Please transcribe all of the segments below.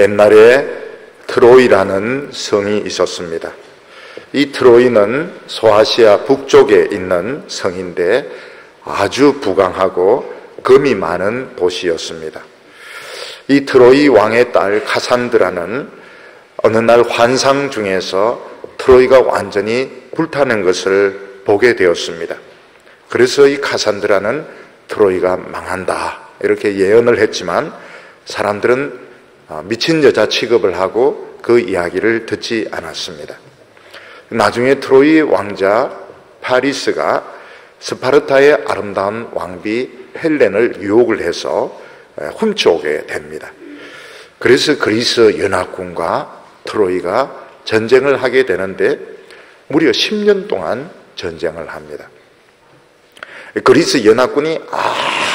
옛날에 트로이라는 성이 있었습니다. 이 트로이는 소아시아 북쪽에 있는 성인데 아주 부강하고 금이 많은 도시였습니다. 이 트로이 왕의 딸 카산드라는 어느 날 환상 중에서 트로이가 완전히 불타는 것을 보게 되었습니다. 그래서 이 카산드라는 트로이가 망한다 이렇게 예언을 했지만 사람들은 미친 여자 취급을 하고 그 이야기를 듣지 않았습니다. 나중에 트로이 왕자 파리스가 스파르타의 아름다운 왕비 헬렌을 유혹을 해서 훔쳐오게 됩니다. 그래서 그리스 연합군과 트로이가 전쟁을 하게 되는데 무려 10년 동안 전쟁을 합니다. 그리스 연합군이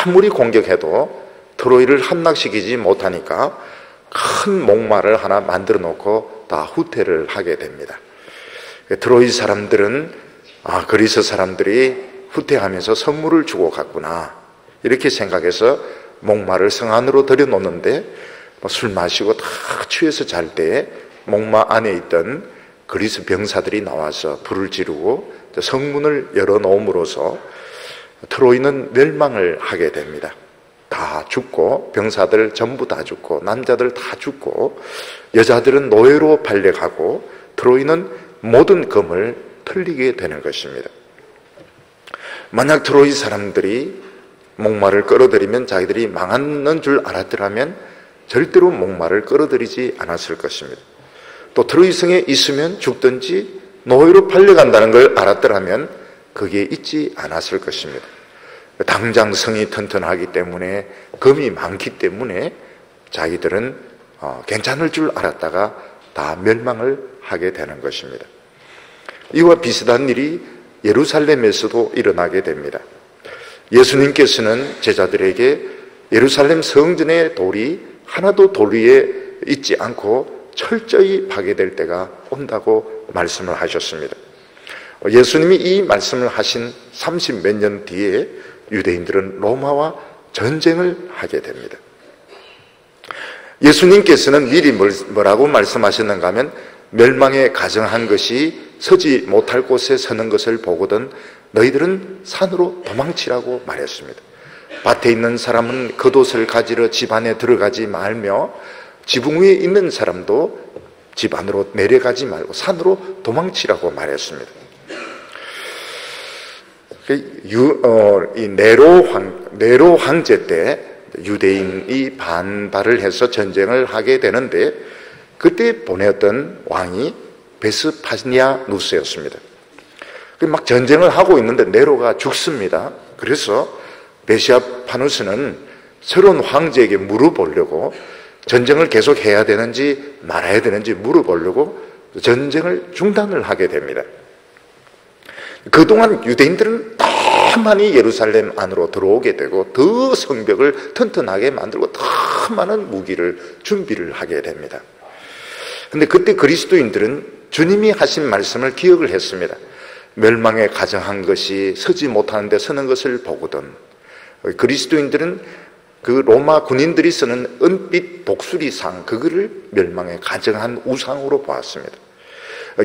아무리 공격해도 트로이를 함락시키지 못하니까 큰 목마를 하나 만들어 놓고 다 후퇴를 하게 됩니다. 트로이 사람들은 그리스 사람들이 후퇴하면서 선물을 주고 갔구나 이렇게 생각해서 목마를 성 안으로 들여놓는데 술 마시고 다 취해서 잘 때 목마 안에 있던 그리스 병사들이 나와서 불을 지르고 성문을 열어놓음으로써 트로이는 멸망을 하게 됩니다. 다 죽고 병사들 전부 다 죽고 남자들 다 죽고 여자들은 노예로 발려가고 트로이는 모든 금을 털리게 되는 것입니다. 만약 트로이 사람들이 목마를 끌어들이면 자기들이 망하는 줄 알았더라면 절대로 목마를 끌어들이지 않았을 것입니다. 또 트로이 성에 있으면 죽든지 노예로 팔려간다는 걸 알았더라면 그게 있지 않았을 것입니다. 당장 성이 튼튼하기 때문에 금이 많기 때문에 자기들은 괜찮을 줄 알았다가 다 멸망을 하게 되는 것입니다. 이와 비슷한 일이 예루살렘에서도 일어나게 됩니다. 예수님께서는 제자들에게 예루살렘 성전의 돌이 하나도 돌 위에 있지 않고 철저히 파괴될 때가 온다고 말씀을 하셨습니다. 예수님이 이 말씀을 하신 30몇 년 뒤에 유대인들은 로마와 전쟁을 하게 됩니다. 예수님께서는 미리 뭐라고 말씀하셨는가 하면 멸망에 가정한 것이 서지 못할 곳에 서는 것을 보거든 너희들은 산으로 도망치라고 말했습니다. 밭에 있는 사람은 겉옷을 가지러 집 안에 들어가지 말며 지붕 위에 있는 사람도 집 안으로 내려가지 말고 산으로 도망치라고 말했습니다. 이 네로 황제 때 유대인이 반발을 해서 전쟁을 하게 되는데 그때 보냈던 왕이 베스파니아누스였습니다. 막 전쟁을 하고 있는데 네로가 죽습니다. 그래서 베스파누스는 새로운 황제에게 물어보려고 전쟁을 계속 해야 되는지 말아야 되는지 물어보려고 전쟁을 중단을 하게 됩니다. 그동안 유대인들은 더 많이 예루살렘 안으로 들어오게 되고 더 성벽을 튼튼하게 만들고 더 많은 무기를 준비를 하게 됩니다. 그런데 그때 그리스도인들은 주님이 하신 말씀을 기억을 했습니다. 멸망에 가정한 것이 서지 못하는 데 서는 것을 보거든. 그리스도인들은 그 로마 군인들이 쓰는 은빛 독수리상 그거를 멸망에 가정한 우상으로 보았습니다.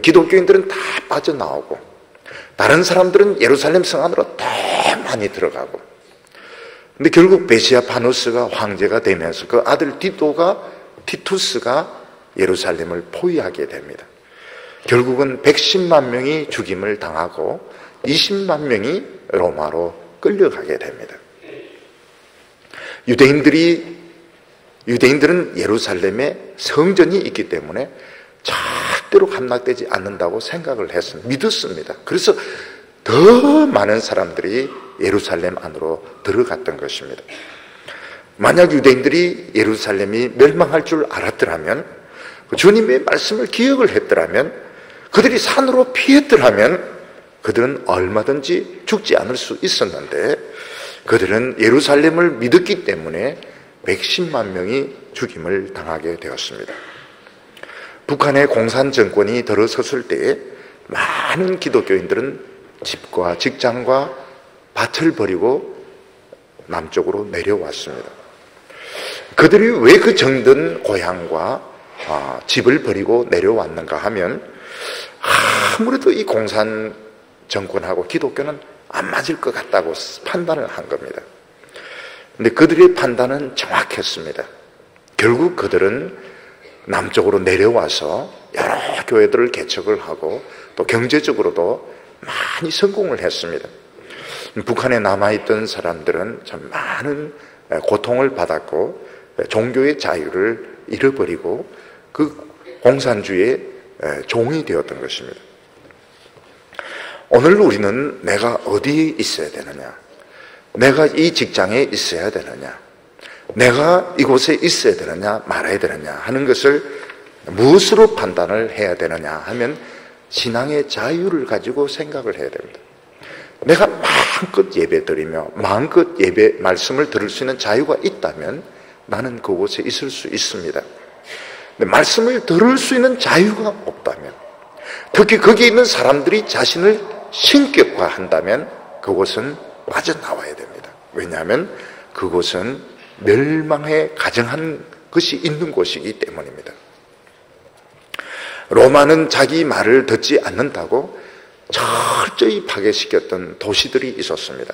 기독교인들은 다 빠져나오고 다른 사람들은 예루살렘 성 안으로 더 많이 들어가고 근데 결국 베스파누스가 황제가 되면서 그 아들 티투스가 예루살렘을 포위하게 됩니다. 결국은 110만 명이 죽임을 당하고 20만 명이 로마로 끌려가게 됩니다. 유대인들은 예루살렘에 성전이 있기 때문에 절대로 함락되지 않는다고 생각을 했습니다. 믿었습니다. 그래서 더 많은 사람들이 예루살렘 안으로 들어갔던 것입니다. 만약 유대인들이 예루살렘이 멸망할 줄 알았더라면 주님의 말씀을 기억을 했더라면 그들이 산으로 피했더라면 그들은 얼마든지 죽지 않을 수 있었는데 그들은 예루살렘을 믿었기 때문에 110만 명이 죽임을 당하게 되었습니다. 북한의 공산 정권이 들어섰을 때에 많은 기독교인들은 집과 직장과 밭을 버리고 남쪽으로 내려왔습니다. 그들이 왜 그 정든 고향과 집을 버리고 내려왔는가 하면 아무래도 이 공산 정권하고 기독교는 안 맞을 것 같다고 판단을 한 겁니다. 근데 그들의 판단은 정확했습니다. 결국 그들은 남쪽으로 내려와서 여러 교회들을 개척을 하고 또 경제적으로도 많이 성공을 했습니다. 북한에 남아있던 사람들은 참 많은 고통을 받았고 종교의 자유를 잃어버리고 그 공산주의의 종이 되었던 것입니다. 오늘 우리는 내가 어디에 있어야 되느냐, 내가 이 직장에 있어야 되느냐, 내가 이곳에 있어야 되느냐 말아야 되느냐 하는 것을 무엇으로 판단을 해야 되느냐 하면 신앙의 자유를 가지고 생각을 해야 됩니다. 내가 마음껏 예배드리며 마음껏 예배 말씀을 들을 수 있는 자유가 있다면 나는 그곳에 있을 수 있습니다. 근데 말씀을 들을 수 있는 자유가 없다면, 특히 거기에 있는 사람들이 자신을 신격화한다면 그곳은 빠져나와야 됩니다. 왜냐하면 그곳은 멸망에 가정한 것이 있는 곳이기 때문입니다. 로마는 자기 말을 듣지 않는다고 철저히 파괴시켰던 도시들이 있었습니다.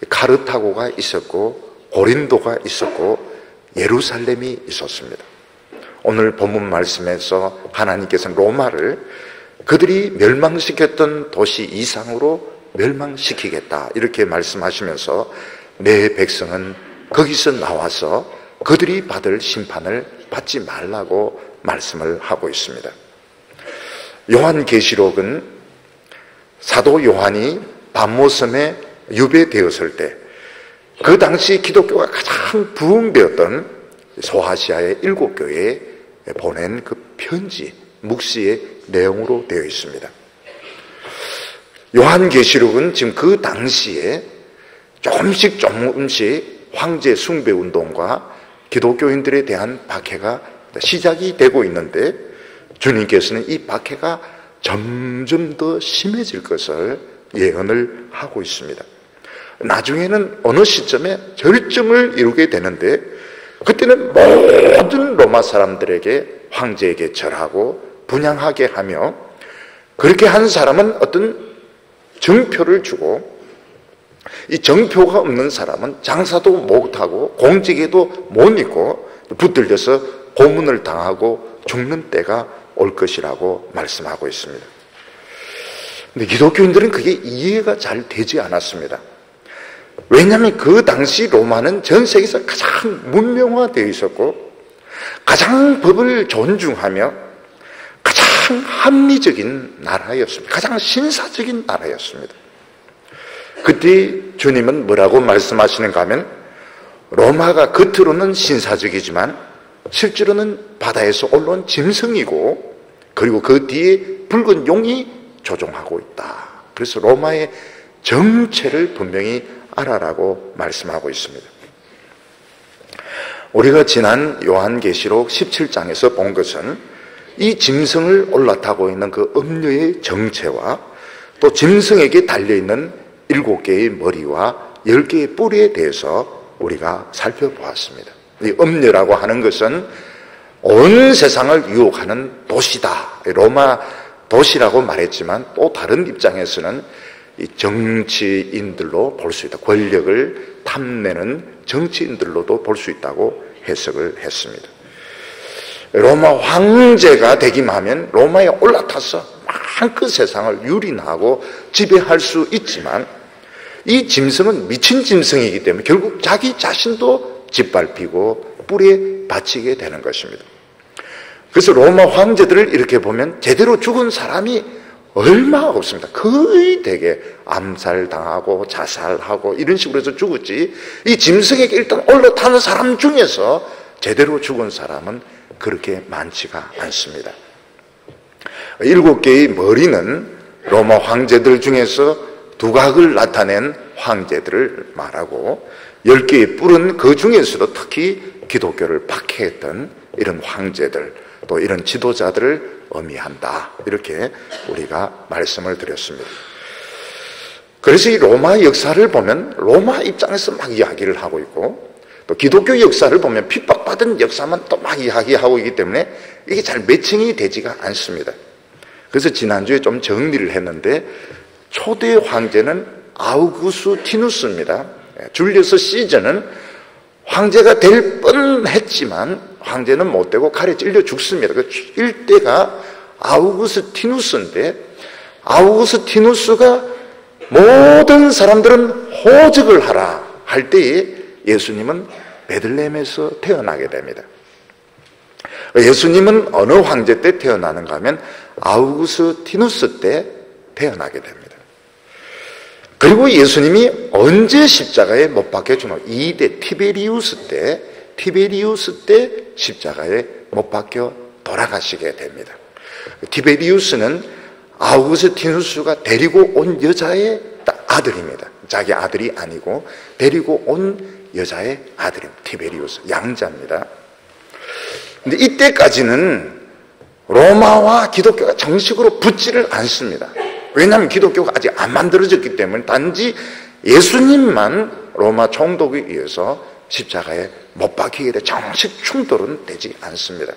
카르타고가 있었고 고린도가 있었고 예루살렘이 있었습니다. 오늘 본문 말씀에서 하나님께서는 로마를 그들이 멸망시켰던 도시 이상으로 멸망시키겠다 이렇게 말씀하시면서 내 백성은 거기서 나와서 그들이 받을 심판을 받지 말라고 말씀을 하고 있습니다. 요한계시록은 사도 요한이 밤모섬에 유배되었을 때 그 당시 기독교가 가장 부흥되었던 소아시아의 7교회에 보낸 그 편지, 묵시의 내용으로 되어 있습니다. 요한계시록은 지금 그 당시에 조금씩 황제 숭배 운동과 기독교인들에 대한 박해가 시작이 되고 있는데 주님께서는 이 박해가 점점 더 심해질 것을 예언을 하고 있습니다. 나중에는 어느 시점에 절정을 이루게 되는데 그때는 모든 로마 사람들에게 황제에게 절하고 분향하게 하며 그렇게 한 사람은 어떤 정표를 주고 이 정표가 없는 사람은 장사도 못하고 공직에도 못 있고 붙들려서 고문을 당하고 죽는 때가 올 것이라고 말씀하고 있습니다. 근데 기독교인들은 그게 이해가 잘 되지 않았습니다. 왜냐하면 그 당시 로마는 전 세계에서 가장 문명화되어 있었고 가장 법을 존중하며 가장 합리적인 나라였습니다. 가장 신사적인 나라였습니다. 그때 주님은 뭐라고 말씀하시는가 하면 로마가 겉으로는 신사적이지만 실제로는 바다에서 올라온 짐승이고 그리고 그 뒤에 붉은 용이 조종하고 있다. 그래서 로마의 정체를 분명히 알아라고 말씀하고 있습니다. 우리가 지난 요한계시록 17장에서 본 것은 이 짐승을 올라타고 있는 그 음녀의 정체와 또 짐승에게 달려있는 7개의 머리와 10개의 뿔에 대해서 우리가 살펴보았습니다. 이 음녀라고 하는 것은 온 세상을 유혹하는 도시다. 로마 도시라고 말했지만 또 다른 입장에서는 이 정치인들로 볼 수 있다. 권력을 탐내는 정치인들로도 볼 수 있다고 해석을 했습니다. 로마 황제가 되기만 하면 로마에 올라타서 마음껏 세상을 유린하고 지배할 수 있지만 이 짐승은 미친 짐승이기 때문에 결국 자기 자신도 짓밟히고 뿔에 바치게 되는 것입니다. 그래서 로마 황제들을 이렇게 보면 제대로 죽은 사람이 얼마 없습니다. 거의 대개 암살당하고 자살하고 이런 식으로 해서 죽었지 이 짐승에게 일단 올라타는 사람 중에서 제대로 죽은 사람은 그렇게 많지가 않습니다. 7개의 머리는 로마 황제들 중에서 두각을 나타낸 황제들을 말하고 10개의 뿔은 그 중에서도 특히 기독교를 박해했던 이런 황제들 또 이런 지도자들을 의미한다. 이렇게 우리가 말씀을 드렸습니다. 그래서 이 로마 역사를 보면 로마 입장에서 막 이야기를 하고 있고 또 기독교 역사를 보면 핍박받은 역사만 또 막 이야기하고 있기 때문에 이게 잘 매칭이 되지가 않습니다. 그래서 지난주에 좀 정리를 했는데 초대 황제는 아우구스티누스입니다. 줄리어스 시저는 황제가 될 뻔했지만 황제는 못 되고 칼에 찔려 죽습니다. 그 일대가 아우구스티누스인데 아우구스티누스가 모든 사람들은 호적을 하라 할 때에 예수님은 베들레헴에서 태어나게 됩니다. 예수님은 어느 황제 때 태어나는가 하면 아우구스티누스 때 태어나게 됩니다. 그리고 예수님이 언제 십자가에 못 박혀 죽나? 2대 티베리우스 때 십자가에 못 박혀 돌아가시게 됩니다. 티베리우스는 아우구스티누스가 데리고 온 여자의 아들입니다. 자기 아들이 아니고 데리고 온 여자의 아들입니다. 티베리우스 양자입니다. 근데 이때까지는 로마와 기독교가 정식으로 붙지를 않습니다. 왜냐하면 기독교가 아직 안 만들어졌기 때문에 단지 예수님만 로마 총독에 의해서 십자가에 못 박히게 돼 정식 충돌은 되지 않습니다.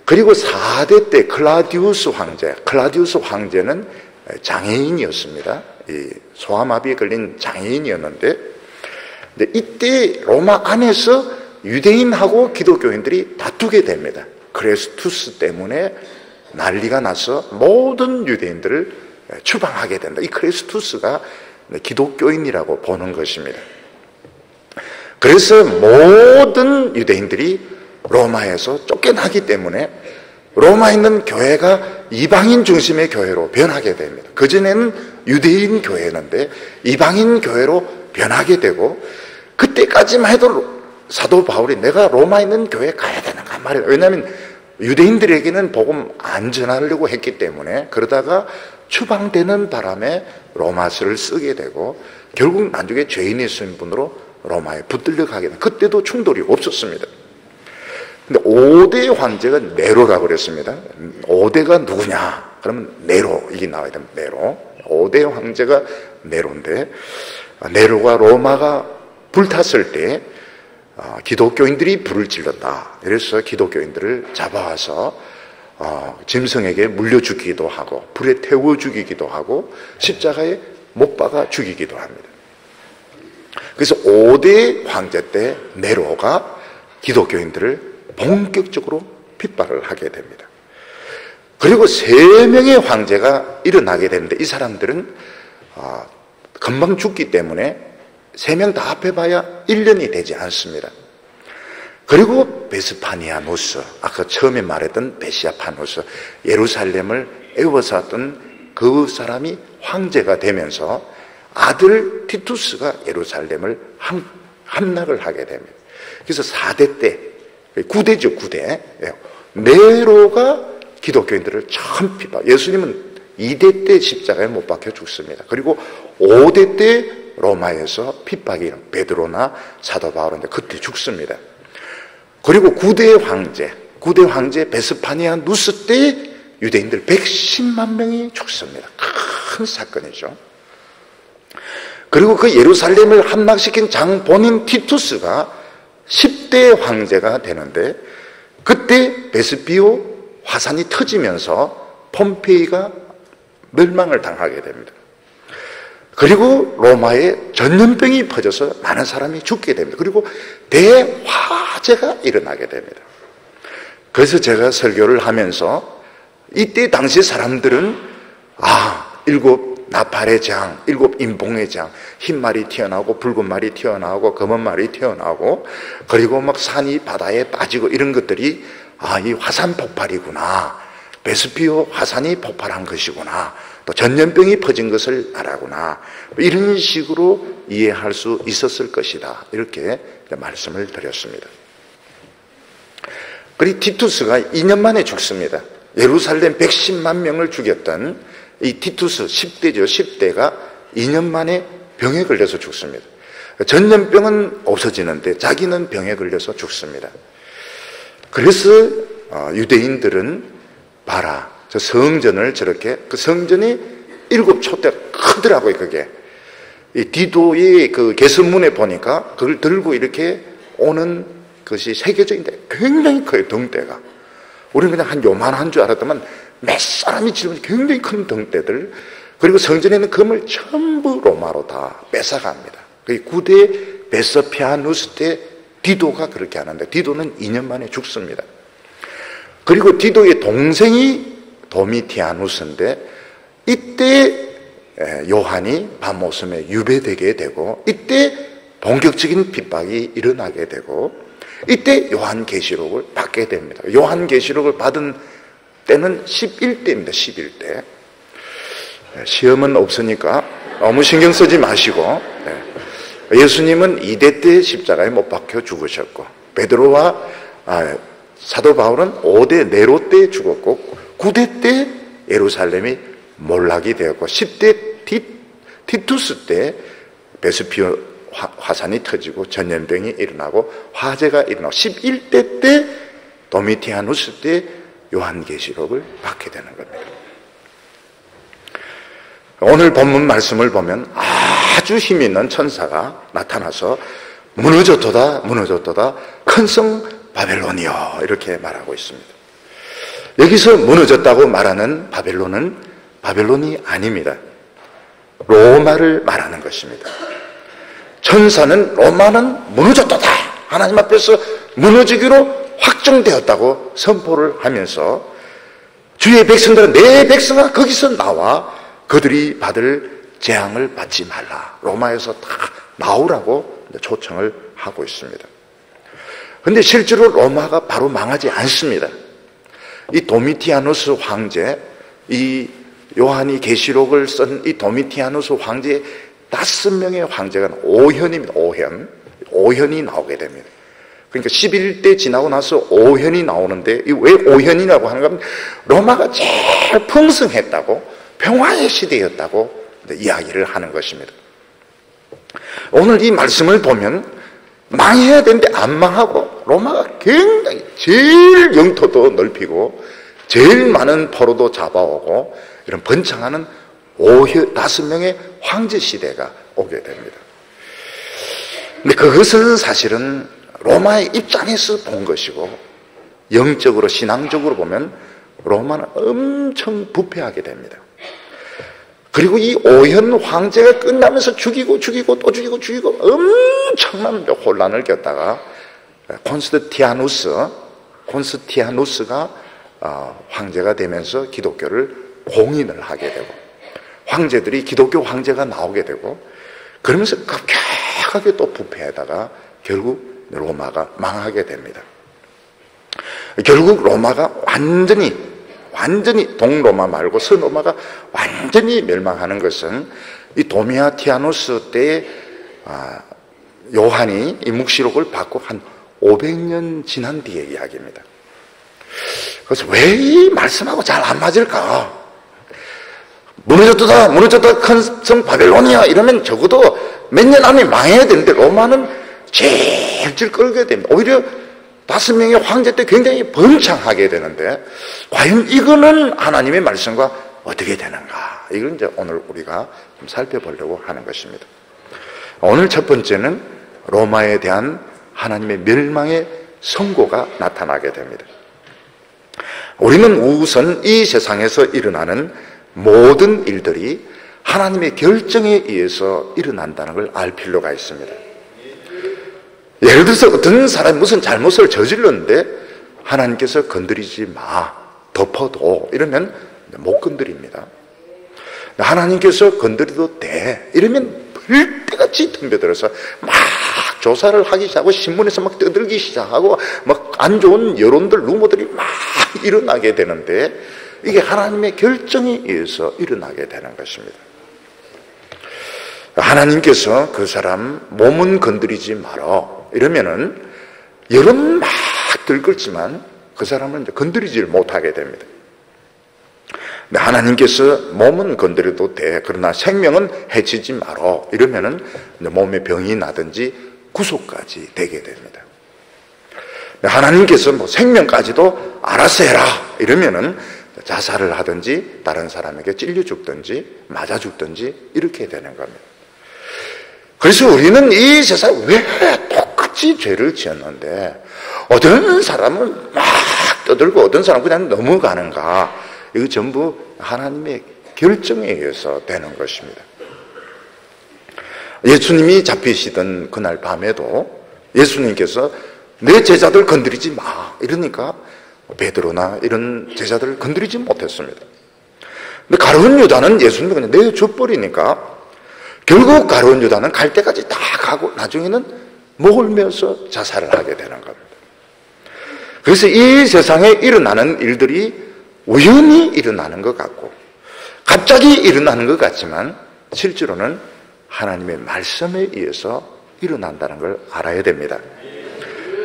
그리고 4대 때 클라우디우스 황제는 장애인이었습니다. 이 소아마비에 걸린 장애인이었는데 근데 이때 로마 안에서 유대인하고 기독교인들이 다투게 됩니다. 크레스투스 때문에 난리가 나서 모든 유대인들을 추방하게 된다. 이 크레스투스가 기독교인이라고 보는 것입니다. 그래서 모든 유대인들이 로마에서 쫓겨나기 때문에 로마에 있는 교회가 이방인 중심의 교회로 변하게 됩니다. 그전에는 유대인 교회였는데 이방인 교회로 변하게 되고 그때까지만 해도 사도 바울이 내가 로마에 있는 교회에 가야 되는가 말이야. 왜냐하면 유대인들에게는 복음 안 전하려고 했기 때문에 그러다가 추방되는 바람에 로마서를 쓰게 되고 결국 나중에 죄인의 신분으로 로마에 붙들려 가게 됩니다. 그때도 충돌이 없었습니다. 근데 5대 황제가 네로라고 그랬습니다. 5대가 누구냐? 그러면 네로, 이게 나와야 됩니다. 네로. 5대 황제가 네로인데, 네로가 로마가 불탔을 때, 기독교인들이 불을 질렀다. 그래서 기독교인들을 잡아와서, 짐승에게 물려 죽이기도 하고, 불에 태워 죽이기도 하고, 십자가에 못 박아 죽이기도 합니다. 그래서 5대 황제 때 네로가 기독교인들을 본격적으로 핍박을 하게 됩니다. 그리고 3명의 황제가 일어나게 되는데 이 사람들은 금방 죽기 때문에 3명 다 합해봐야 1년이 되지 않습니다. 그리고 베스파니아누스, 아까 처음에 말했던 베시아파누스, 예루살렘을 에워쌌던 그 사람이 황제가 되면서 아들 티투스가 예루살렘을 함락을 하게 됩니다. 그래서 4대 때 9대죠, 9대. 네로가 기독교인들을 처음 핍박. 예수님은 2대 때 십자가에 못 박혀 죽습니다. 그리고 5대 때 로마에서 핍박이 베드로나 사도 바울인데 그때 죽습니다. 그리고 9대 황제 베스파니아 누스 때 유대인들 110만 명이 죽습니다. 큰 사건이죠. 그리고 그 예루살렘을 함락시킨 장본인 티투스가 10대 황제가 되는데 그때 베스비오 화산이 터지면서 폼페이가 멸망을 당하게 됩니다. 그리고 로마에 전염병이 퍼져서 많은 사람이 죽게 됩니다. 그리고 대화재가 일어나게 됩니다. 그래서 제가 설교를 하면서 이때 당시 사람들은 7 나팔의 장, 7 인봉의 장, 흰 말이 튀어나오고 붉은 말이 튀어나오고 검은 말이 튀어나오고 그리고 막 산이 바다에 빠지고 이런 것들이 이 화산 폭발이구나, 베스피오 화산이 폭발한 것이구나, 또 전염병이 퍼진 것을 말하구나, 이런 식으로 이해할 수 있었을 것이다, 이렇게 말씀을 드렸습니다. 그리고 티투스가 2년 만에 죽습니다. 예루살렘 110만 명을 죽였던 이 티투스 10대죠. 10대가 2년 만에 병에 걸려서 죽습니다. 전염병은 없어지는데 자기는 병에 걸려서 죽습니다. 그래서 유대인들은 봐라, 저 성전을 저렇게, 그 성전이 7 촛대가 크더라고요. 그게 이 디도의 그 개선문에 보니까 그걸 들고 이렇게 오는 것이 세계적인데 굉장히 커요, 등대가. 우리는 그냥 한 요만한 줄 알았더만 몇 사람이 지금 굉장히 큰 등대들, 그리고 성전에는 금을 전부 로마로 다 뺏어갑니다. 그 구대 베서피아누스 때 디도가 그렇게 하는데 디도는 2년 만에 죽습니다. 그리고 디도의 동생이 도미티아누스인데 이때 요한이 밤모섬에 유배되게 되고 이때 본격적인 핍박이 일어나게 되고 이때 요한계시록을 받게 됩니다. 요한계시록을 받은 때는 11대입니다. 11대. 시험은 없으니까 너무 신경 쓰지 마시고, 예수님은 2대 때 십자가에 못 박혀 죽으셨고, 베드로와 사도 바울은 5대 네로 때 죽었고, 9대 때 예루살렘이 몰락이 되었고, 10대 티투스 때 베스피오 화산이 터지고 전염병이 일어나고 화재가 일어나고, 11대 때 도미티아누스 때 요한계시록을 받게 되는 겁니다. 오늘 본문 말씀을 보면 아주 힘 있는 천사가 나타나서 무너졌도다 무너졌도다 큰 성 바벨론이여 이렇게 말하고 있습니다. 여기서 무너졌다고 말하는 바벨론은 바벨론이 아닙니다. 로마를 말하는 것입니다. 천사는 로마는 무너졌도다, 하나님 앞에서 무너지기로 확정되었다고 선포를 하면서 주의 백성들은 내 백성아 거기서 나와 그들이 받을 재앙을 받지 말라, 로마에서 다 나오라고 초청을 하고 있습니다. 그런데 실제로 로마가 바로 망하지 않습니다. 이 도미티아누스 황제, 이 요한이 계시록을 쓴 이 도미티아누스 황제의 5명의 황제가 오현입니다. 오현이 나오게 됩니다. 그러니까 11대 지나고 나서 오현이 나오는데, 왜 오현이라고 하는가 하면 로마가 제일 풍성했다고, 평화의 시대였다고 이야기를 하는 것입니다. 오늘 이 말씀을 보면 망해야 되는데 안 망하고, 로마가 굉장히 제일 영토도 넓히고 제일 많은 포로도 잡아오고 이런 번창하는 5명의 황제 시대가 오게 됩니다. 근데 그것은 사실은 로마의 입장에서 본 것이고, 영적으로 신앙적으로 보면 로마는 엄청 부패하게 됩니다. 그리고 이 오현 황제가 끝나면서 죽이고 또 죽이고 엄청난 혼란을 겪다가 콘스티아누스가 황제가 되면서 기독교를 공인을 하게 되고, 황제들이 기독교 황제가 나오게 되고, 그러면서 급격하게 또 부패하다가 결국 로마가 망하게 됩니다. 결국 로마가 완전히 동로마 말고 서로마가 완전히 멸망하는 것은 이 도미티아누스 때 요한이 이 묵시록을 받고 한 500년 지난 뒤의 이야기입니다. 그래서 왜 이 말씀하고 잘 안 맞을까? 무너졌다 큰 성 바벨론이야 이러면 적어도 몇 년 안에 망해야 되는데 로마는 질질 끌게 됩니다. 오히려 5명의 황제 때 굉장히 번창하게 되는데, 과연 이거는 하나님의 말씀과 어떻게 되는가? 이걸 이제 오늘 우리가 좀 살펴보려고 하는 것입니다. 오늘 첫 번째는 로마에 대한 하나님의 멸망의 선고가 나타나게 됩니다. 우리는 우선 이 세상에서 일어나는 모든 일들이 하나님의 결정에 의해서 일어난다는 걸 알 필요가 있습니다. 예를 들어서 어떤 사람이 무슨 잘못을 저질렀는데 하나님께서 건드리지 마, 덮어도 이러면 못 건드립니다. 하나님께서 건드려도 돼 이러면 벌떼같이 덤벼들어서 막 조사를 하기 시작하고, 신문에서 막 떠들기 시작하고, 막 안 좋은 여론들, 루머들이 막 일어나게 되는데, 이게 하나님의 결정에 의해서 일어나게 되는 것입니다. 하나님께서 그 사람 몸은 건드리지 마라 이러면은 여론 막 들끓지만 그 사람은 이제 건드리질 못하게 됩니다. 근데 하나님께서 몸은 건드려도 돼, 그러나 생명은 해치지 마라 이러면은 몸에 병이 나든지 구속까지 되게 됩니다. 하나님께서 뭐 생명까지도 알아서 해라 이러면은 자살을 하든지 다른 사람에게 찔려 죽든지 맞아 죽든지 이렇게 되는 겁니다. 그래서 우리는 이 세상에 왜 똑같이 죄를 지었는데 어떤 사람은 막 떠들고 어떤 사람은 그냥 넘어가는가? 이거 전부 하나님의 결정에 의해서 되는 것입니다. 예수님이 잡히시던 그날 밤에도 예수님께서 내 제자들 건드리지 마 이러니까 베드로나 이런 제자들을 건드리지 못했습니다. 근데 가룟 유다는 예수님을 그냥 내줘버리니까 결국 가룟 유다는 갈 때까지 다 가고 나중에는 목을 메어서 자살을 하게 되는 겁니다. 그래서 이 세상에 일어나는 일들이 우연히 일어나는 것 같고 갑자기 일어나는 것 같지만 실제로는 하나님의 말씀에 의해서 일어난다는 걸 알아야 됩니다.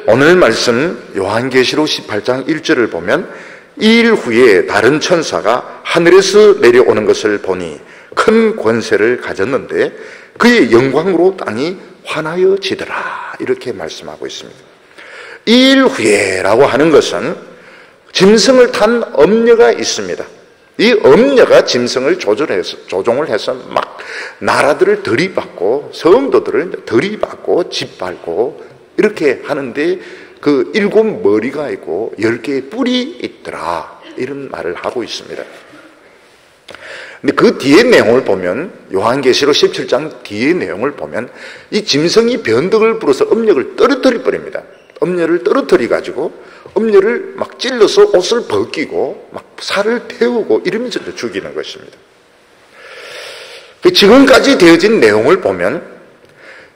오늘 말씀 요한계시록 18장 1절을 보면 2일 후에 다른 천사가 하늘에서 내려오는 것을 보니 큰 권세를 가졌는데 그의 영광으로 땅이 환하여지더라 이렇게 말씀하고 있습니다. 2일 후에라고 하는 것은 짐승을 탄 엄녀가 있습니다. 이 엄녀가 짐승을 조종을 해서 막 나라들을 들이받고 성도들을 들이받고 짓밟고 이렇게 하는데 그 7 머리가 있고 10개의 뿔이 있더라 이런 말을 하고 있습니다. 근데 그 뒤의 내용을 보면 요한계시록 17장 뒤의 내용을 보면 이 짐승이 변덕을 부려서 엄녀를 떨어뜨려 버립니다. 엄녀를 떨어뜨려 가지고 엄녀를 막 찔러서 옷을 벗기고 막 살을 태우고 이러면서 죽이는 것입니다. 지금까지 되어진 내용을 보면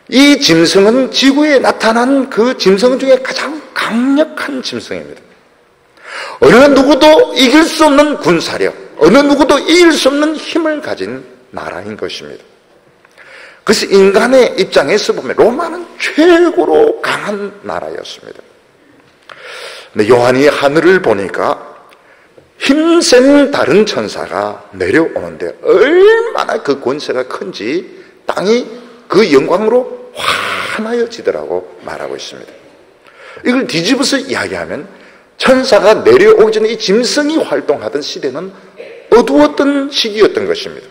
이 짐승은 지구에 나타난 그 짐승 중에 가장 강력한 짐승입니다. 어느 누구도 이길 수 없는 군사력, 어느 누구도 이길 수 없는 힘을 가진 나라인 것입니다. 그래서 인간의 입장에서 보면 로마는 최고로 강한 나라였습니다. 근데 요한이 하늘을 보니까 힘센 다른 천사가 내려오는데 얼마나 그 권세가 큰지 땅이 그 영광으로 환하여지더라고 말하고 있습니다. 이걸 뒤집어서 이야기하면 천사가 내려오기 전에 이 짐승이 활동하던 시대는 어두웠던 시기였던 것입니다.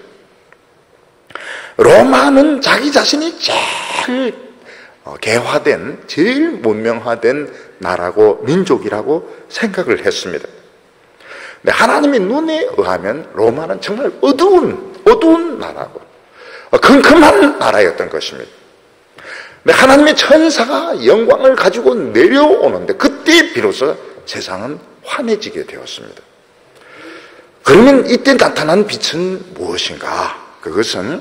로마는 자기 자신이 제일 개화된, 제일 문명화된 나라고 민족이라고 생각을 했습니다. 근데 하나님의 눈에 의하면 로마는 정말 어두운 나라고 컴컴한 나라였던 것입니다. 근데 하나님의 천사가 영광을 가지고 내려오는데 그때 비로소 세상은 환해지게 되었습니다. 그러면 이때 나타난 빛은 무엇인가? 그것은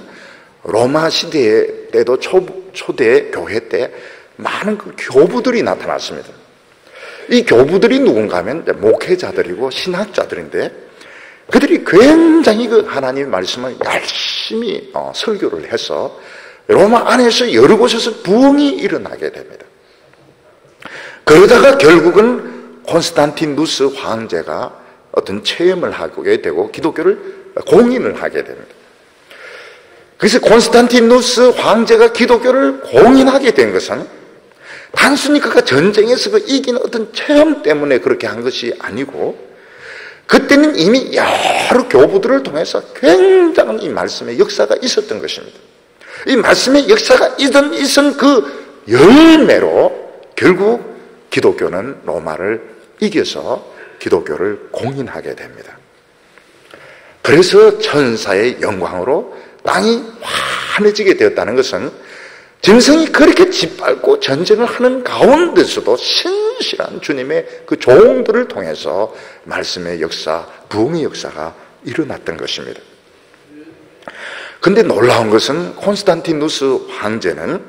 로마 시대 때도 초대 교회 때 많은 그 교부들이 나타났습니다. 이 교부들이 누군가 하면 목회자들이고 신학자들인데 그들이 굉장히 그 하나님의 말씀을 열심히 설교를 해서 로마 안에서 여러 곳에서 부흥이 일어나게 됩니다. 그러다가 결국은 콘스탄티누스 황제가 어떤 체험을 하게 되고 기독교를 공인을 하게 됩니다. 그래서 콘스탄티누스 황제가 기독교를 공인하게 된 것은 단순히 그가 전쟁에서 그 이긴 어떤 체험 때문에 그렇게 한 것이 아니고 그때는 이미 여러 교부들을 통해서 굉장한 이 말씀의 역사가 있었던 것입니다. 이 말씀의 역사가 있은 그 열매로 결국 기독교는 로마를 이겨서 기독교를 공인하게 됩니다. 그래서 천사의 영광으로 땅이 환해지게 되었다는 것은 짐승이 그렇게 짓밟고 전쟁을 하는 가운데서도 신실한 주님의 그 종들을 통해서 말씀의 역사, 부흥의 역사가 일어났던 것입니다. 그런데 놀라운 것은 콘스탄티누스 황제는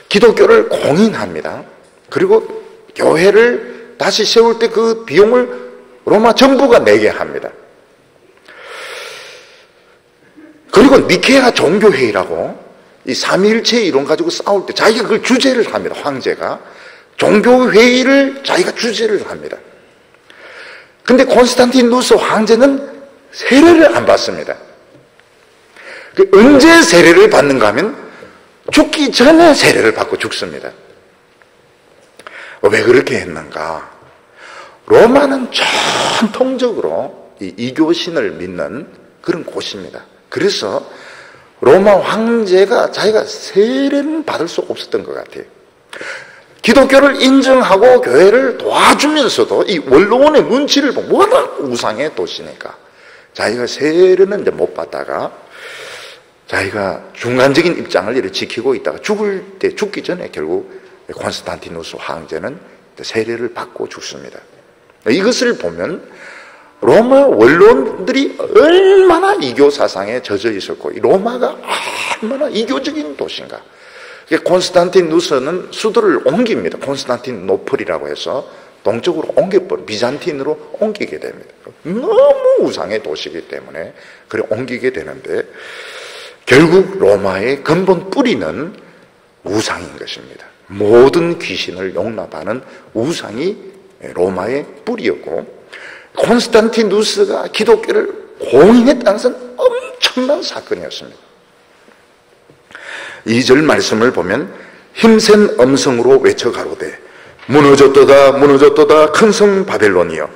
기독교를 공인합니다. 그리고 교회를 다시 세울 때 그 비용을 로마 정부가 내게 합니다. 그리고 니케아 종교회의라고 이 삼위일체 이론 가지고 싸울 때 자기가 그걸 주재를 합니다. 황제가 종교회의를 자기가 주재를 합니다. 근데 콘스탄티누스 황제는 세례를 안 받습니다. 언제 세례를 받는가 하면 죽기 전에 세례를 받고 죽습니다. 왜 그렇게 했는가? 로마는 전통적으로 이 이교신을 믿는 그런 곳입니다. 그래서 로마 황제가 자기가 세례는 받을 수 없었던 것 같아요. 기독교를 인정하고 교회를 도와주면서도 이 원로원의 눈치를 보고 워낙 우상의 도시니까 자기가 세례는 이제 못 받다가 자기가 중간적인 입장을 이렇게 지키고 있다가 죽기 전에 결국 콘스탄티누스 황제는 세례를 받고 죽습니다. 이것을 보면 로마 원로원들이 얼마나 이교 사상에 젖어 있었고 로마가 얼마나 이교적인 도시인가. 콘스탄티누스는 수도를 옮깁니다. 콘스탄티노플이라고 해서 동쪽으로 비잔틴으로 옮기게 됩니다. 너무 우상의 도시이기 때문에 그래 옮기게 되는데 결국 로마의 근본 뿌리는 우상인 것입니다. 모든 귀신을 용납하는 우상이 로마의 뿌리였고 콘스탄티누스가 기독교를 공인했다는 것은 엄청난 사건이었습니다. 2절 말씀을 보면 힘센 음성으로 외쳐 가로되 무너졌도다 무너졌도다 큰 성 바벨론이여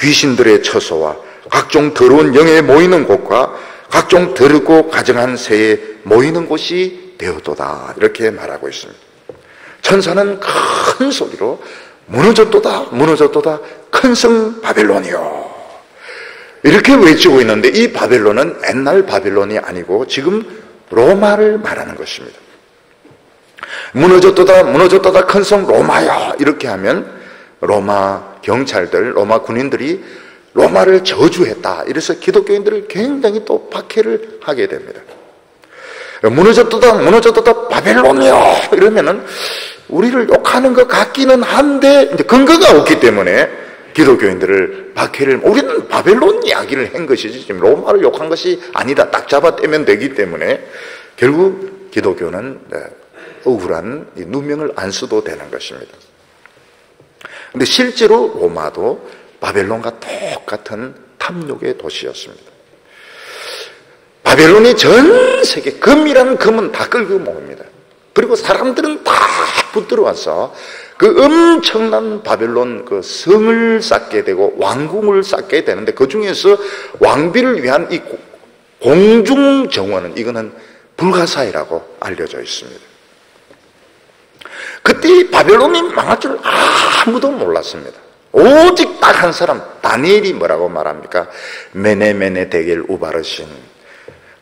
귀신들의 처소와 각종 더러운 영에 모이는 곳과 각종 더럽고 가증한 새에 모이는 곳이 되었도다 이렇게 말하고 있습니다. 천사는 큰 소리로 무너졌도다 무너졌도다 큰 성 바벨론이요 이렇게 외치고 있는데 이 바벨론은 옛날 바벨론이 아니고 지금 로마를 말하는 것입니다. 무너졌도다 무너졌도다 큰 성 로마야 이렇게 하면 로마 경찰들 로마 군인들이 로마를 저주했다 이래서 기독교인들을 굉장히 또 박해를 하게 됩니다. 무너졌도다 무너졌도다 바벨론이야 이러면은 우리를 욕하는 것 같기는 한데 이제 근거가 없기 때문에 기독교인들을 박해를 우리는 바벨론 이야기를 한 것이지 지금 로마를 욕한 것이 아니다 딱 잡아떼면 되기 때문에 결국 기독교는 억울한 누명을 안 써도 되는 것입니다. 그런데 실제로 로마도 바벨론과 똑같은 탐욕의 도시였습니다. 바벨론이 전 세계 금이라는 금은 다 끌고 모읍니다. 그리고 사람들은 다 붙들어 와서 그 엄청난 바벨론 그 성을 쌓게 되고 왕궁을 쌓게 되는데 그 중에서 왕비를 위한 이 공중 정원은 이거는 불가사의라고 알려져 있습니다. 그때 바벨론이 망할 줄 아무도 몰랐습니다. 오직 딱 한 사람 다니엘이 뭐라고 말합니까? 메네 데겔 우바르신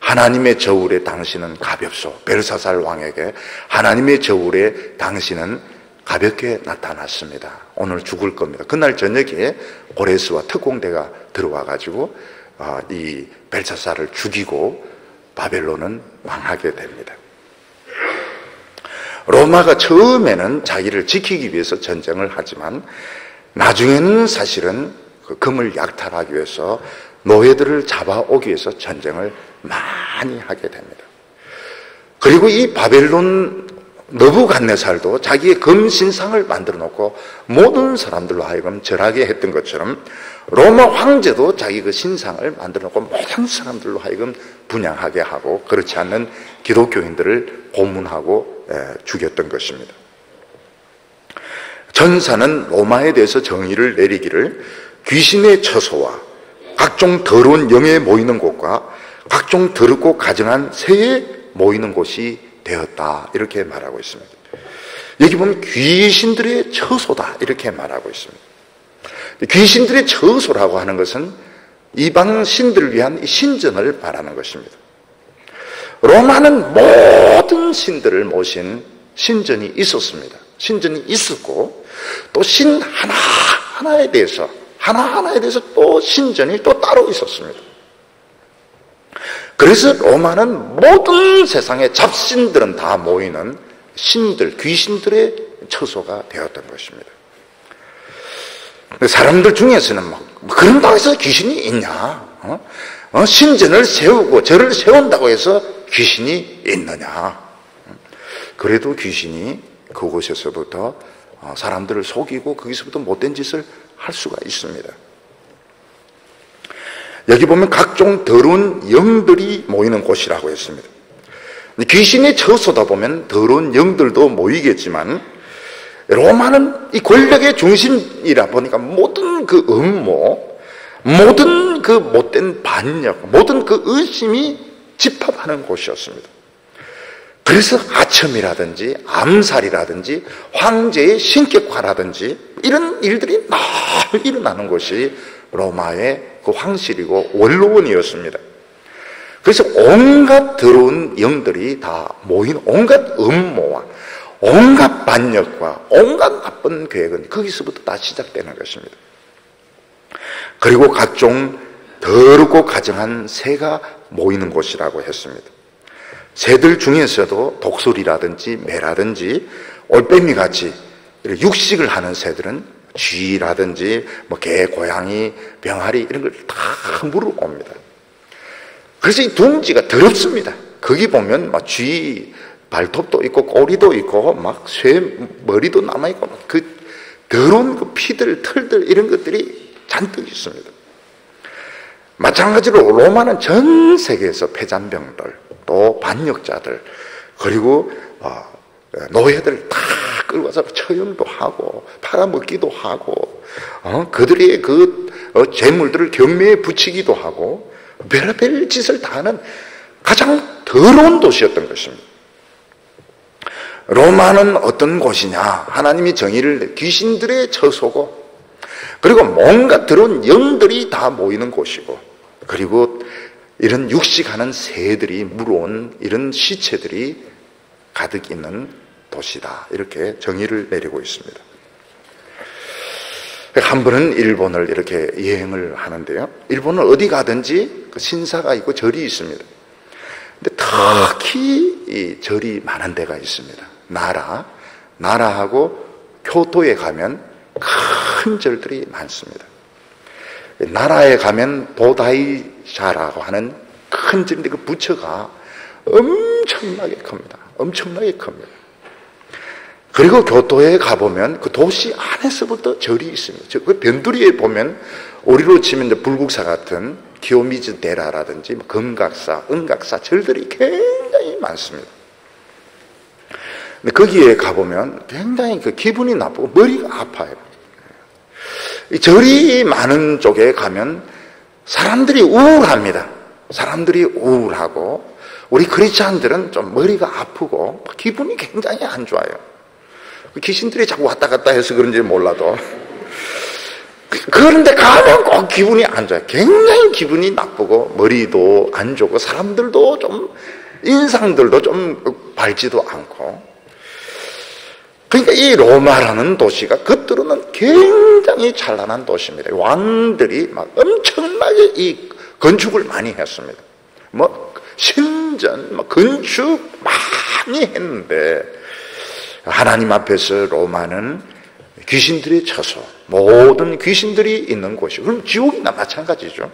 하나님의 저울에 당신은 가볍소. 벨사살 왕에게 하나님의 저울에 당신은 가볍게 나타났습니다. 오늘 죽을 겁니다. 그날 저녁에 고레스와 특공대가 들어와 가지고 이 벨사살을 죽이고 바벨론은 망하게 됩니다. 로마가 처음에는 자기를 지키기 위해서 전쟁을 하지만 나중에는 사실은 그 금을 약탈하기 위해서 노예들을 잡아오기 위해서 전쟁을 많이 하게 됩니다. 그리고 이 바벨론 느부갓네살도 자기의 금 신상을 만들어 놓고 모든 사람들로 하여금 절하게 했던 것처럼 로마 황제도 자기 그 신상을 만들어 놓고 모든 사람들로 하여금 분향하게 하고 그렇지 않는 기독교인들을 고문하고 죽였던 것입니다. 전사는 로마에 대해서 정의를 내리기를 귀신의 처소와 각종 더러운 영에 모이는 곳과 각종 더럽고 가증한 새에 모이는 곳이 되었다 이렇게 말하고 있습니다. 여기 보면 귀신들의 처소다 이렇게 말하고 있습니다. 귀신들의 처소라고 하는 것은 이방 신들을 위한 신전을 말하는 것입니다. 로마는 모든 신들을 모신 신전이 있었습니다. 신전이 있었고 또 신 하나하나에 대해서 또 신전이 또 따로 있었습니다. 그래서 로마는 모든 세상의 잡신들은 다 모이는 신들, 귀신들의 처소가 되었던 것입니다. 사람들 중에서는 그런다고 해서 귀신이 있냐? 신전을 세우고 절을 세운다고 해서 귀신이 있느냐? 그래도 귀신이 그곳에서부터 사람들을 속이고 거기서부터 못된 짓을 할 수가 있습니다. 여기 보면 각종 더러운 영들이 모이는 곳이라고 했습니다. 귀신의 처소다 보면 더러운 영들도 모이겠지만 로마는 이 권력의 중심이라 보니까 모든 그 음모, 모든 그 못된 반역, 모든 그 의심이 집합하는 곳이었습니다. 그래서 아첨이라든지 암살이라든지 황제의 신격화라든지 이런 일들이 늘 일어나는 곳이 로마의 그 황실이고 원로원이었습니다. 그래서 온갖 더러운 영들이 다 모인 온갖 음모와 온갖 반역과 온갖 나쁜 계획은 거기서부터 다 시작되는 것입니다. 그리고 각종 더럽고 가증한 새가 모이는 곳이라고 했습니다. 새들 중에서도 독수리라든지 매라든지 올빼미같이 육식을 하는 새들은 쥐라든지 개, 고양이, 병아리 이런 걸 다 물어옵니다. 그래서 이 둥지가 더럽습니다. 거기 보면 쥐 발톱도 있고 꼬리도 있고 쇠 머리도 남아있고 그 더러운 그 피들, 털들 이런 것들이 잔뜩 있습니다. 마찬가지로 로마는 전 세계에서 폐잔병들 또 반역자들 그리고 노예들 다 끌고 와서 처형도 하고 팔아먹기도 하고 그들의 그 재물들을 경매에 붙이기도 하고 별의별 짓을 다 하는 가장 더러운 도시였던 것입니다. 로마는 어떤 곳이냐? 하나님이 정의를 귀신들의 처소고 그리고 뭔가 더러운 영들이 다 모이는 곳이고 그리고 이런 육식하는 새들이 물어온 이런 시체들이 가득 있는 도시다. 이렇게 정의를 내리고 있습니다. 한 번은 일본을 이렇게 여행을 하는데요. 일본은 어디 가든지 그 신사가 있고 절이 있습니다. 근데 특히 이 절이 많은 데가 있습니다. 나라하고 교토에 가면 큰 절들이 많습니다. 나라에 가면 도다이샤라고 하는 큰 절인데 그 부처가 엄청나게 큽니다. 엄청나게 큽니다. 그리고 교토에 가보면 그 도시 안에서부터 절이 있습니다. 그 변두리에 보면 우리로 치면 이제 불국사 같은 기요미즈 데라라든지 금각사, 은각사 절들이 굉장히 많습니다. 근데 거기에 가보면 굉장히 그 기분이 나쁘고 머리가 아파요. 이 절이 많은 쪽에 가면 사람들이 우울합니다. 사람들이 우울하고 우리 크리스찬들은 좀 머리가 아프고 기분이 굉장히 안 좋아요. 귀신들이 자꾸 왔다 갔다 해서 그런지 몰라도 그런데 가면 꼭 기분이 안 좋아요. 굉장히 기분이 나쁘고 머리도 안 좋고 사람들도 좀 인상들도 좀 밝지도 않고 그러니까 이 로마라는 도시가 겉으로는 굉장히 찬란한 도시입니다. 왕들이 막 엄청나게 이 건축을 많이 했습니다. 신전, 건축 많이 했는데 하나님 앞에서 로마는 귀신들의 처소, 모든 귀신들이 있는 곳이고 그럼 지옥이나 마찬가지죠.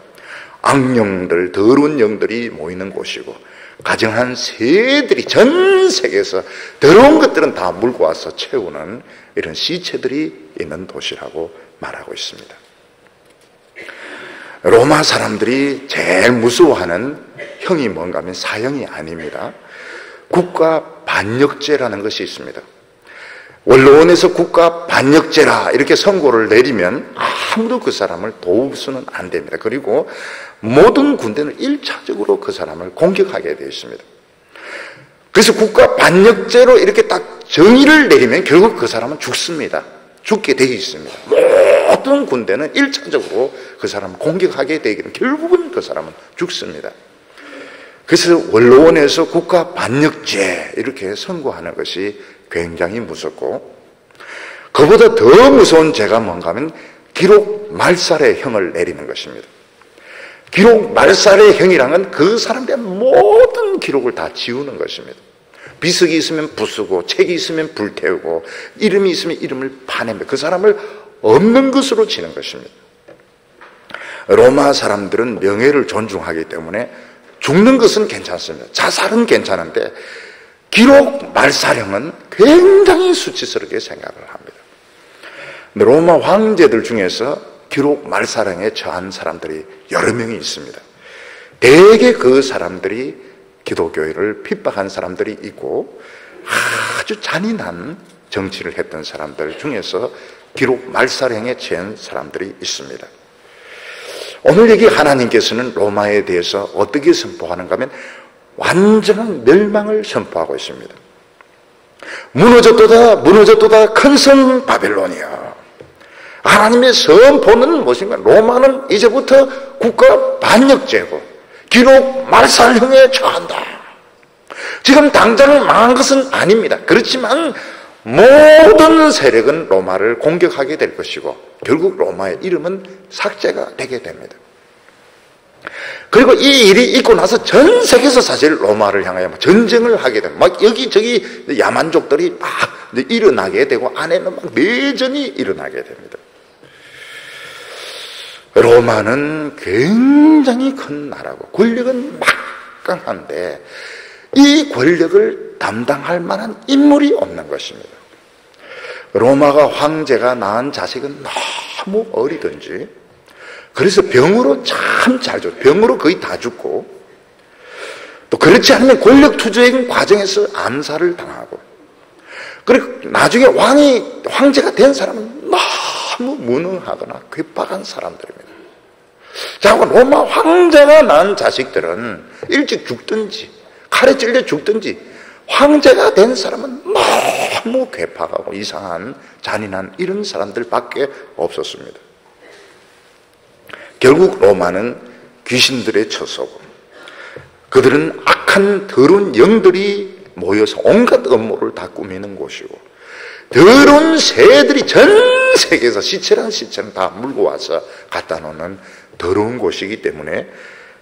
악령들, 더러운 영들이 모이는 곳이고 가증한 새들이 전 세계에서 더러운 것들은 다 물고 와서 채우는 이런 시체들이 있는 도시라고 말하고 있습니다. 로마 사람들이 제일 무서워하는 형이 뭔가 하면 사형이 아닙니다. 국가 반역죄라는 것이 있습니다. 원로원에서 국가 반역죄라 이렇게 선고를 내리면 아무도 그 사람을 도울 수는 안 됩니다. 그리고 모든 군대는 1차적으로 그 사람을 공격하게 되어 있습니다. 그래서 국가 반역죄로 이렇게 딱 정의를 내리면 결국 그 사람은 죽습니다. 죽게 되어 있습니다. 모든 군대는 1차적으로 그 사람을 공격하게 되기는 결국은 그 사람은 죽습니다. 그래서 원로원에서 국가 반역죄 이렇게 선고하는 것이 굉장히 무섭고 그보다 더 무서운 죄가 뭔가 하면 기록 말살의 형을 내리는 것입니다. 기록 말살의 형이란 건 그 사람들의 모든 기록을 다 지우는 것입니다. 비석이 있으면 부수고 책이 있으면 불태우고 이름이 있으면 이름을 파냅니다. 그 사람을 없는 것으로 치는 것입니다. 로마 사람들은 명예를 존중하기 때문에 죽는 것은 괜찮습니다. 자살은 괜찮은데 기록 말살형은 굉장히 수치스럽게 생각을 합니다. 로마 황제들 중에서 기록 말살형에 처한 사람들이 여러 명이 있습니다. 대개 그 사람들이 기독교회를 핍박한 사람들이 있고 아주 잔인한 정치를 했던 사람들 중에서 기록 말살형에 처한 사람들이 있습니다. 오늘 여기 하나님께서는 로마에 대해서 어떻게 선포하는가 하면 완전한 멸망을 선포하고 있습니다. 무너졌도다 큰 성 바벨론이야. 하나님의 선포는 무엇인가? 로마는 이제부터 국가 반역죄고 기록 말살형에 처한다. 지금 당장 망한 것은 아닙니다. 그렇지만 모든 세력은 로마를 공격하게 될 것이고 결국 로마의 이름은 삭제가 되게 됩니다. 그리고 이 일이 있고 나서 전 세계에서 사실 로마를 향하여 전쟁을 하게 됩니다. 막 여기저기 야만족들이 막 일어나게 되고 안에는 막 내전이 일어나게 됩니다. 로마는 굉장히 큰 나라고 권력은 막강한데 이 권력을 담당할 만한 인물이 없는 것입니다. 로마가 황제가 낳은 자식은 너무 어리든지 그래서 병으로 참 잘 죽고 병으로 거의 다 죽고 또 그렇지 않으면 권력 투쟁 과정에서 암살을 당하고 그리고 나중에 황제가 된 사람은 너무 무능하거나 괴팍한 사람들입니다. 자, 로마 황제가 낳은 자식들은 일찍 죽든지 칼에 찔려 죽든지 황제가 된 사람은 너무 괴팍하고 이상한 잔인한 이런 사람들밖에 없었습니다. 결국 로마는 귀신들의 처소고 그들은 악한 더러운 영들이 모여서 온갖 음모를 다 꾸미는 곳이고 더러운 새들이 전 세계에서 시체랑 다 물고 와서 갖다 놓는 더러운 곳이기 때문에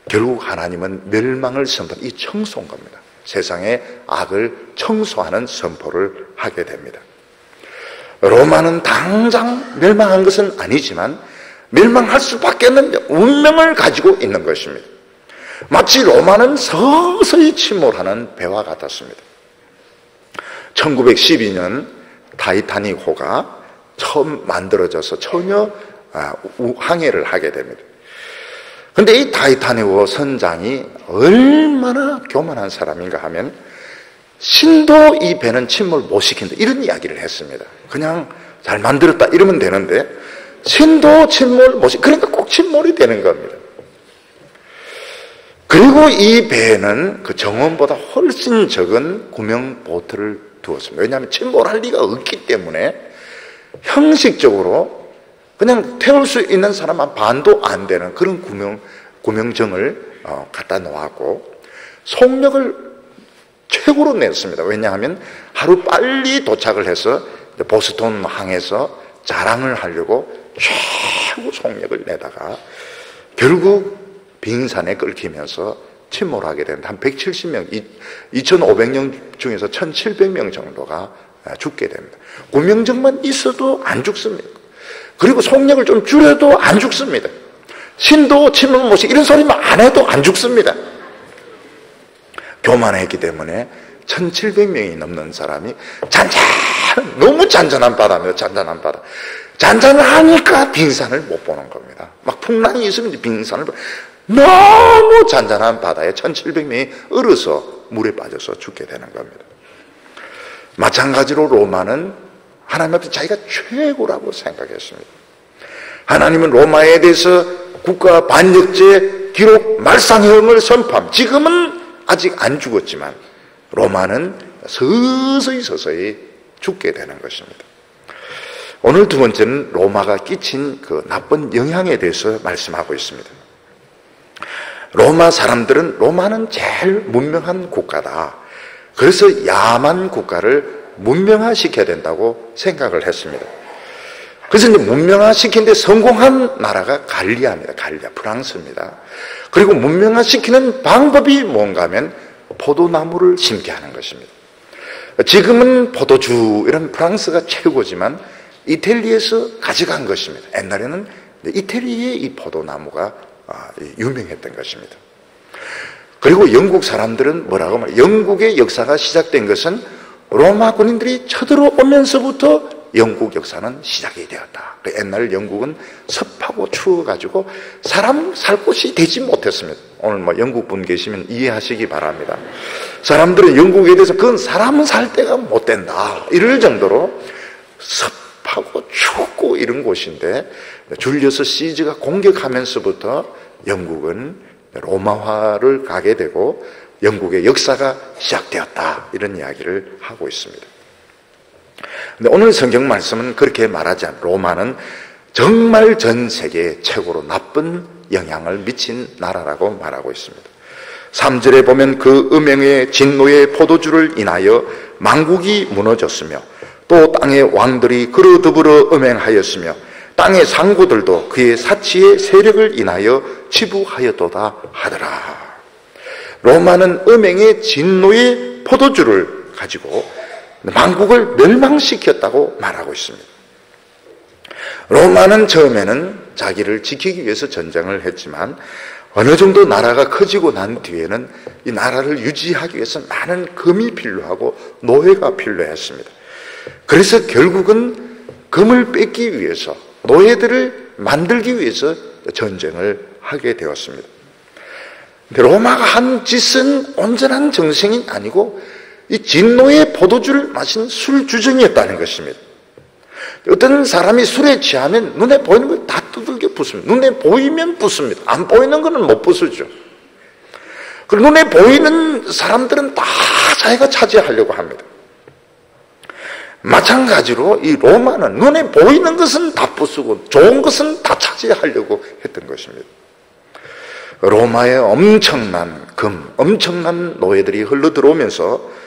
결국 하나님은 멸망을 선포한 이 청소한 겁니다. 세상의 악을 청소하는 선포를 하게 됩니다. 로마는 당장 멸망한 것은 아니지만 멸망할 수밖에 없는 운명을 가지고 있는 것입니다. 마치 로마는 서서히 침몰하는 배와 같았습니다. 1912년 타이타닉호가 처음 만들어져서 전혀 항해를 하게 됩니다. 그런데 이 타이타닉호 선장이 얼마나 교만한 사람인가 하면 신도 이 배는 침몰 못 시킨다 이런 이야기를 했습니다. 그냥 잘 만들었다 이러면 되는데 신도 침몰 못 시킨다 그러니까 꼭 침몰이 되는 겁니다. 그리고 이 배에는 그 정원보다 훨씬 적은 구명 보트를 두었습니다. 왜냐하면 침몰할 리가 없기 때문에 형식적으로 그냥 태울 수 있는 사람 한 반도 안 되는 그런 구명정을 갖다 놓았고 속력을 최고로 냈습니다. 왜냐하면 하루 빨리 도착을 해서 보스턴 항에서 자랑을 하려고 최고 속력을 내다가 결국 빙산에 끓기면서 침몰하게 되는데 한 170명, 2,500명 중에서 1,700명 정도가 죽게 됩니다. 구명정만 있어도 안 죽습니다. 그리고 속력을 좀 줄여도 안 죽습니다. 신도 침몰 못시 이런 소리만 안 해도 안 죽습니다. 교만했기 때문에 1,700명이 넘는 사람이 너무 잔잔한 바다입니다. 잔잔한 바다. 잔잔하니까 빙산을 못 보는 겁니다. 막 풍랑이 있으면 빙산을 너무 잔잔한 바다에 1,700명이 얼어서 물에 빠져서 죽게 되는 겁니다. 마찬가지로 로마는 하나님 앞에 자기가 최고라고 생각했습니다. 하나님은 로마에 대해서 국가 반역죄 기록 말상형을 선포함. 지금은 아직 안 죽었지만 로마는 서서히 죽게 되는 것입니다. 오늘 두 번째는 로마가 끼친 그 나쁜 영향에 대해서 말씀하고 있습니다. 로마는 제일 문명한 국가다. 그래서 야만 국가를 문명화시켜야 된다고 생각을 했습니다. 그래서 이제 문명화시키는데 성공한 나라가 갈리아입니다. 프랑스입니다. 그리고 문명화시키는 방법이 뭔가 하면 포도나무를 심게 하는 것입니다. 지금은 포도주 이런 프랑스가 최고지만 이태리에서 가져간 것입니다. 옛날에는 이태리의 이 포도나무가 유명했던 것입니다. 그리고 영국 사람들은 뭐라고 말해요? 영국의 역사가 시작된 것은 로마 군인들이 쳐들어오면서부터 영국 역사는 시작이 되었다. 옛날 영국은 습하고 추워가지고 사람 살 곳이 되지 못했습니다. 오늘 영국 분 계시면 이해하시기 바랍니다. 사람들은 영국에 대해서 그건 사람은 살 데가 못 된다. 이럴 정도로 습하고 춥고 이런 곳인데 줄리어스 시즈가 공격하면서부터 영국은 로마화를 가게 되고 영국의 역사가 시작되었다, 이런 이야기를 하고 있습니다. 근데 오늘 성경 말씀은 그렇게 말하지 않고 로마는 정말 전 세계에 최고로 나쁜 영향을 미친 나라라고 말하고 있습니다. 3절에 보면 그 음행의 진노의 포도주를 인하여 만국이 무너졌으며 또 땅의 왕들이 그로 더불어 음행하였으며 땅의 상고들도 그의 사치의 세력을 인하여 치부하였도다 하더라. 로마는 음행의 진노의 포도주를 가지고 만국을 멸망시켰다고 말하고 있습니다. 로마는 처음에는 자기를 지키기 위해서 전쟁을 했지만 어느 정도 나라가 커지고 난 뒤에는 이 나라를 유지하기 위해서 많은 금이 필요하고 노예가 필요했습니다. 그래서 결국은 금을 뺏기 위해서, 노예들을 만들기 위해서 전쟁을 하게 되었습니다. 로마가 한 짓은 온전한 정승이 아니고 이 진노의 포도주를 마신 술주정이었다는 것입니다. 어떤 사람이 술에 취하면 눈에 보이는 걸 다 두들겨 붓습니다. 눈에 보이면 붓습니다. 안 보이는 거는 못 부수죠. 그리고 눈에 보이는 사람들은 다 자기가 차지하려고 합니다. 마찬가지로 이 로마는 눈에 보이는 것은 다 부수고 좋은 것은 다 차지하려고 했던 것입니다. 로마에 엄청난 금, 엄청난 노예들이 흘러들어오면서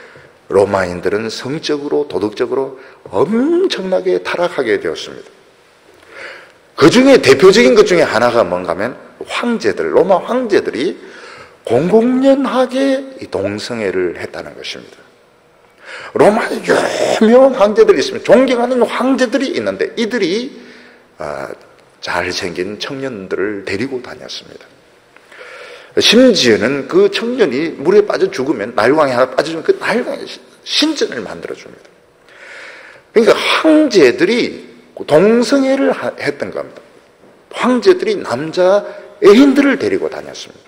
로마인들은 성적으로, 도덕적으로 엄청나게 타락하게 되었습니다. 그 중에 대표적인 것 중에 하나가 뭔가 하면 황제들, 로마 황제들이 공공연하게 동성애를 했다는 것입니다. 로마에 유명한 황제들이 있습니다. 존경하는 황제들이 있는데 이들이 잘생긴 청년들을 데리고 다녔습니다. 심지어는 그 청년이 물에 빠져 죽으면, 날강에 하나 빠져주면 그 날강에 신전을 만들어줍니다. 그러니까 황제들이 동성애를 했던 겁니다. 황제들이 남자 애인들을 데리고 다녔습니다.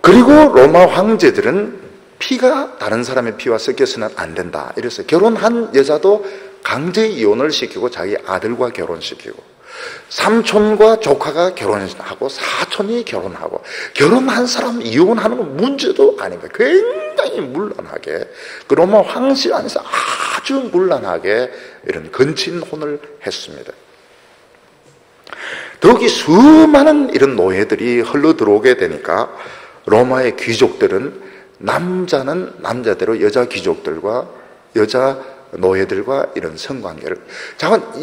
그리고 로마 황제들은 피가 다른 사람의 피와 섞여서는 안 된다, 이래서 결혼한 여자도 강제 이혼을 시키고 자기 아들과 결혼시키고, 삼촌과 조카가 결혼하고 사촌이 결혼하고, 결혼한 사람 이혼하는 건 문제도 아닙니다. 굉장히 문란하게, 그 로마 황실 안에서 아주 문란하게 이런 건친혼을 했습니다. 더욱이 수많은 이런 노예들이 흘러들어오게 되니까 로마의 귀족들은 남자는 남자대로 여자 귀족들과 여자 노예들과 이런 성관계를,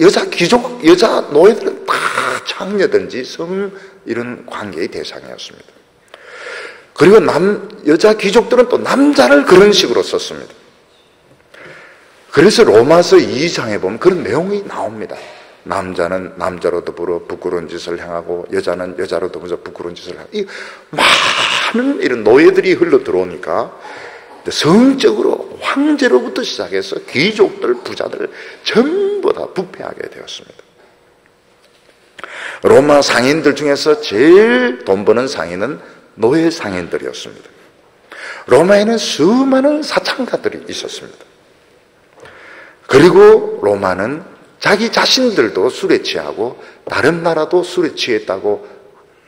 여자 귀족, 여자 노예들은 다 창녀든지 성 이런 관계의 대상이었습니다. 그리고 여자 귀족들은 또 남자를 그런 식으로 썼습니다. 그래서 로마서 2장에 보면 그런 내용이 나옵니다. 남자는 남자로 더불어 부끄러운 짓을 행하고 여자는 여자로 더불어 부끄러운 짓을 하고, 이 많은 이런 노예들이 흘러 들어오니까 성적으로 황제로부터 시작해서 귀족들, 부자들 전부 다 부패하게 되었습니다. 로마 상인들 중에서 제일 돈 버는 상인은 노예 상인들이었습니다. 로마에는 수많은 사창가들이 있었습니다. 그리고 로마는 자기 자신들도 술에 취하고 다른 나라도 술에 취했다고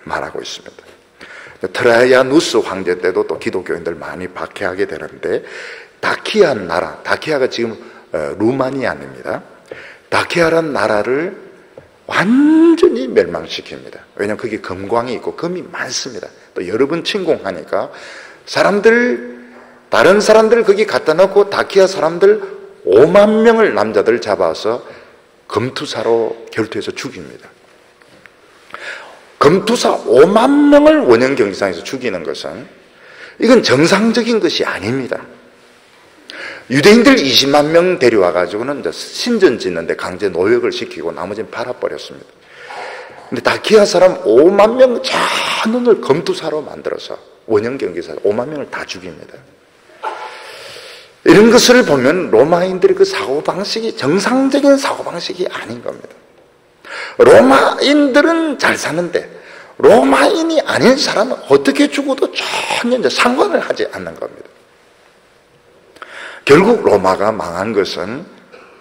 말하고 있습니다. 트라이아누스 황제 때도 또 기독교인들 많이 박해하게 되는데, 다키아 나라, 다키아가 지금 루마니아입니다. 다키아라는 나라를 완전히 멸망시킵니다. 왜냐하면 거기 금광이 있고 금이 많습니다. 또 여러 번 침공하니까 다른 사람들 거기 갖다 놓고 다키아 사람들 5만 명을 남자들 잡아서 금투사로 결투해서 죽입니다. 금투사 5만 명을 원형 경기장에서 죽이는 것은 이건 정상적인 것이 아닙니다. 유대인들 20만 명 데려와 가지고는 이제 신전 짓는데 강제 노역을 시키고 나머지는 팔아버렸습니다. 근데 다키아 사람 5만 명 전원을 검투사로 만들어서 원형 경기사 5만 명을 다 죽입니다. 이런 것을 보면 로마인들의 그 사고방식이 정상적인 사고방식이 아닌 겁니다. 로마인들은 잘 사는데 로마인이 아닌 사람은 어떻게 죽어도 전혀 상관을 하지 않는 겁니다. 결국 로마가 망한 것은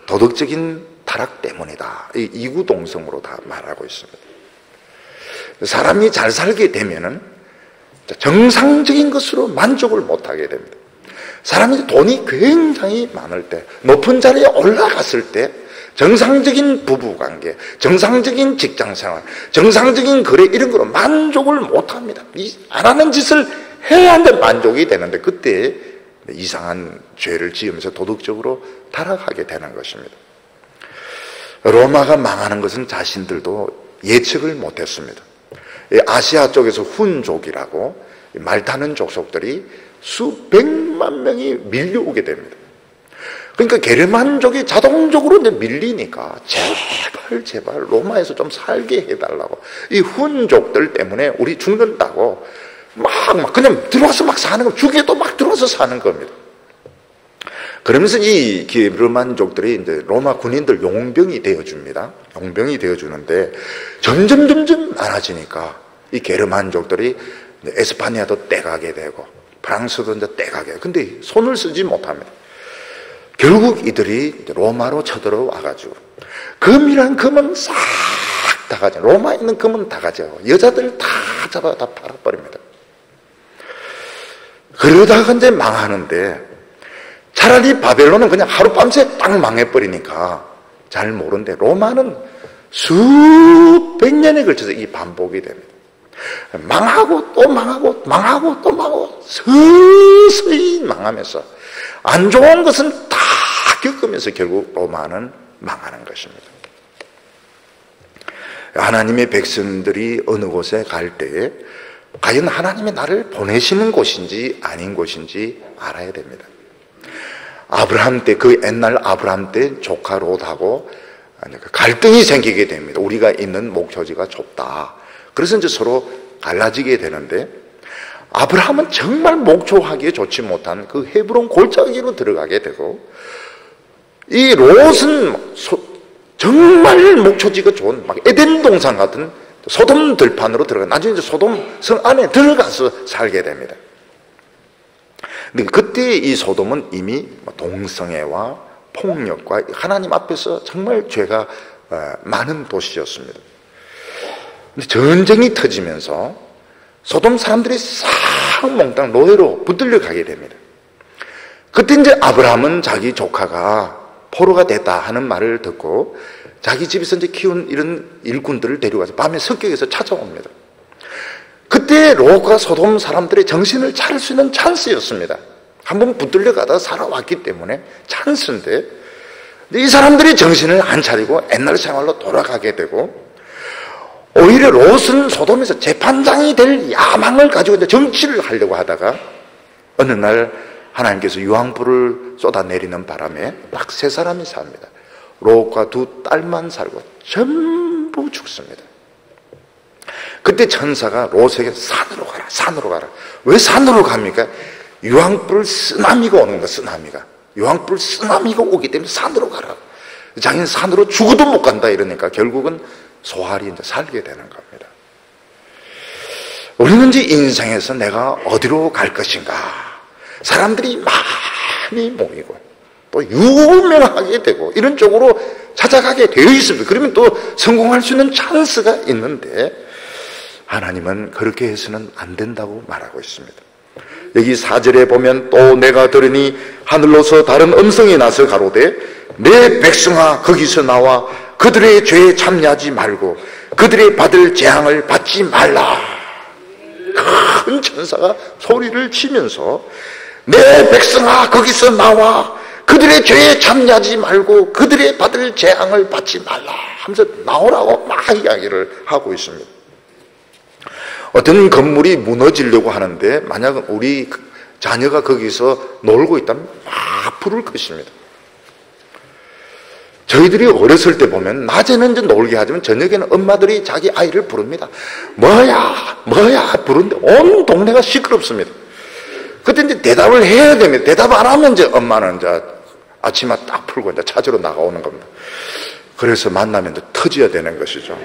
도덕적인 타락 때문이다. 이 이구동성으로 다 말하고 있습니다. 사람이 잘 살게 되면은 정상적인 것으로 만족을 못하게 됩니다. 사람이 돈이 굉장히 많을 때, 높은 자리에 올라갔을 때 정상적인 부부관계, 정상적인 직장생활, 정상적인 거래 이런 거로 만족을 못합니다. 안 하는 짓을 해야 하는데 만족이 되는데 그때 이상한 죄를 지으면서 도덕적으로 타락하게 되는 것입니다. 로마가 망하는 것은 자신들도 예측을 못했습니다. 아시아 쪽에서 훈족이라고 말 타는 족속들이 수백만 명이 밀려오게 됩니다. 그러니까 게르만족이 자동적으로 밀리니까 제발 로마에서 좀 살게 해달라고, 이 훈족들 때문에 우리 죽는다고 막 그냥 들어와서 막 사는 거, 죽여도 막 들어와서 사는 겁니다. 그러면서 이 게르만족들이 이제 로마 군인들 용병이 되어줍니다. 용병이 되어주는데 점점 많아지니까 이 게르만족들이 에스파니아도 떼가게 되고 프랑스도 이제 떼가게 되고, 근데 손을 쓰지 못합니다. 결국 이들이 로마로 쳐들어와가지고 금이란 금은 싹 다 가져, 로마에 있는 금은 다 가져가고 여자들 다 잡아 다 팔아버립니다. 그러다가 이제 망하는데, 차라리 바벨론은 그냥 하룻밤새 딱 망해버리니까 잘 모르는데 로마는 수백 년에 걸쳐서 이 반복이 됩니다. 망하고 또 망하고 망하고 또 망하고 서서히 망하면서 안 좋은 것은 다 겪으면서 결국 로마는 망하는 것입니다. 하나님의 백성들이 어느 곳에 갈 때에 과연 하나님이 나를 보내시는 곳인지 아닌 곳인지 알아야 됩니다. 아브라함 때, 그 옛날 아브라함 때 조카 롯하고 갈등이 생기게 됩니다. 우리가 있는 목초지가 좁다. 그래서 이제 서로 갈라지게 되는데, 아브라함은 정말 목초하기에 좋지 못한 그 헤브론 골짜기로 들어가게 되고, 이 롯은 정말 목초지가 좋은 막 에덴 동산 같은 소돔 들판으로 들어가, 나중에 이제 소돔 성 안에 들어가서 살게 됩니다. 근데 그때 이 소돔은 이미 동성애와 폭력과 하나님 앞에서 정말 죄가 많은 도시였습니다. 근데 전쟁이 터지면서 소돔 사람들이 싹 몽땅 노예로 붙들려 가게 됩니다. 그때 이제 아브라함은 자기 조카가 포로가 됐다 하는 말을 듣고 자기 집에서 이제 키운 이런 일꾼들을 데려가서 밤에 습격해서 찾아옵니다. 그때 롯과 소돔 사람들의 정신을 차릴 수 있는 찬스였습니다. 한번 붙들려 가다가 살아왔기 때문에 찬스인데, 이 사람들이 정신을 안 차리고 옛날 생활로 돌아가게 되고, 오히려 롯은 소돔에서 재판장이 될 야망을 가지고 이제 정치를 하려고 하다가 어느 날 하나님께서 유황불을 쏟아내리는 바람에 딱 3사람이 삽니다. 롯과 2 딸만 살고 전부 죽습니다. 그때 천사가 롯에게 산으로 가라, 산으로 가라. 왜 산으로 갑니까? 유황불 쓰나미가 오는 거야, 쓰나미가. 유황불 쓰나미가 오기 때문에 산으로 가라. 자기는 산으로 죽어도 못 간다 이러니까 결국은 소활이 이제 살게 되는 겁니다. 우리는 이제 인생에서 내가 어디로 갈 것인가, 사람들이 많이 모이고 또 유명하게 되고 이런 쪽으로 찾아가게 되어 있습니다. 그러면 또 성공할 수 있는 찬스가 있는데, 하나님은 그렇게 해서는 안 된다고 말하고 있습니다. 여기 4절에 보면, 또 내가 들으니 하늘로서 다른 음성이 나서 가로되 내 백성아 거기서 나와 그들의 죄에 참여하지 말고 그들의 받을 재앙을 받지 말라. 큰 천사가 소리를 치면서 내 백성아 거기서 나와 그들의 죄에 참여하지 말고 그들의 받을 재앙을 받지 말라 하면서 나오라고 막 이야기를 하고 있습니다. 어떤 건물이 무너지려고 하는데 만약 우리 자녀가 거기서 놀고 있다면 막 불을 끄십니다. 저희들이 어렸을 때 보면 낮에는 이제 놀게 하지만 저녁에는 엄마들이 자기 아이를 부릅니다. 뭐야 부르는데 온 동네가 시끄럽습니다. 그때 이제 대답을 해야 됩니다. 대답 안 하면 이제 엄마는 이제 아침에 딱 풀고 이제 찾으러 나가오는 겁니다. 그래서 만나면 이제 터져야 되는 것이죠.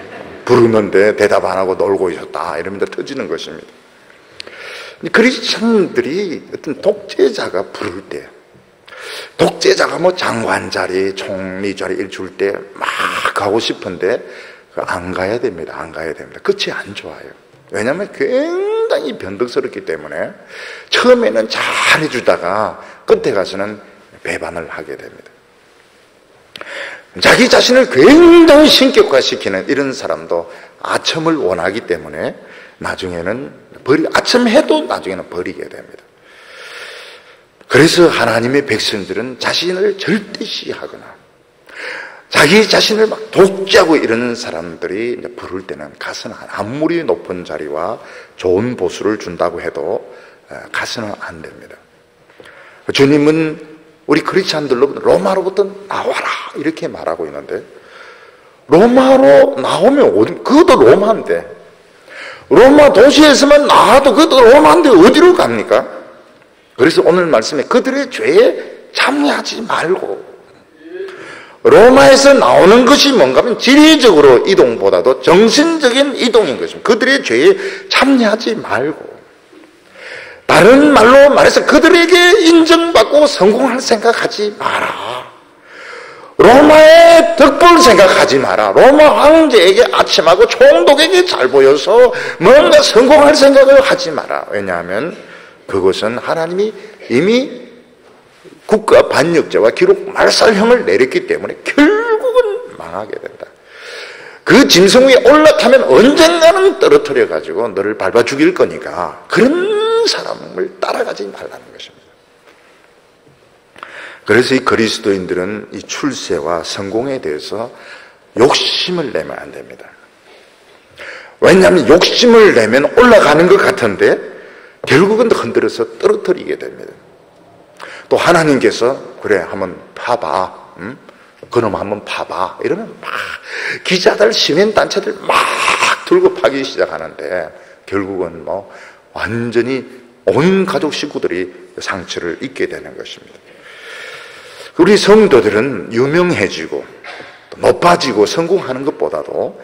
부르는데 대답 안 하고 놀고 있었다 이러면 터지는 것입니다. 크리스천들이 어떤 독재자가 부를 때, 독재자가 뭐 장관 자리, 총리 자리 줄 때 막 가고 싶은데 안 가야 됩니다. 안 가야 됩니다. 끝이 안 좋아요. 왜냐하면 굉장히 굉장히 변덕스럽기 때문에 처음에는 잘해주다가 끝에 가서는 배반을 하게 됩니다. 자기 자신을 굉장히 신격화시키는 이런 사람도 아첨을 원하기 때문에 나중에는 아첨해도 나중에는 버리게 됩니다. 그래서 하나님의 백성들은 자신을 절대시하거나 자기 자신을 막 독재하고 이러는 사람들이 부를 때는 가서는 아무리 높은 자리와 좋은 보수를 준다고 해도 가서는 안 됩니다. 주님은 우리 크리스찬들로부터 로마로부터 나와라 이렇게 말하고 있는데, 로마로 나오면 그것도 로마인데, 로마 도시에서만 나와도 그것도 로마인데 어디로 갑니까? 그래서 오늘 말씀에 그들의 죄에 참여하지 말고, 로마에서 나오는 것이 뭔가 하면 지리적으로 이동보다도 정신적인 이동인 것입니다. 그들의 죄에 참여하지 말고, 다른 말로 말해서 그들에게 인정받고 성공할 생각하지 마라. 로마의 덕볼 생각하지 마라. 로마 황제에게 아첨하고 총독에게 잘 보여서 뭔가 성공할 생각을 하지 마라. 왜냐하면 그것은 하나님이 이미 국가 반역죄와 기록 말살형을 내렸기 때문에 결국은 망하게 된다. 그 짐승 위에 올라타면 언젠가는 떨어뜨려 가지고 너를 밟아 죽일 거니까 그런 사람을 따라가지 말라는 것입니다. 그래서 이 그리스도인들은 이 출세와 성공에 대해서 욕심을 내면 안 됩니다. 왜냐하면 욕심을 내면 올라가는 것 같은데 결국은 흔들어서 떨어뜨리게 됩니다. 또 하나님께서 그래 한번 파봐, 그놈 한번 파봐 이러면 막 기자들 시민단체들 막 들고 파기 시작하는데 결국은 뭐 완전히 온 가족 식구들이 상처를 입게 되는 것입니다. 우리 성도들은 유명해지고 높아지고 성공하는 것보다도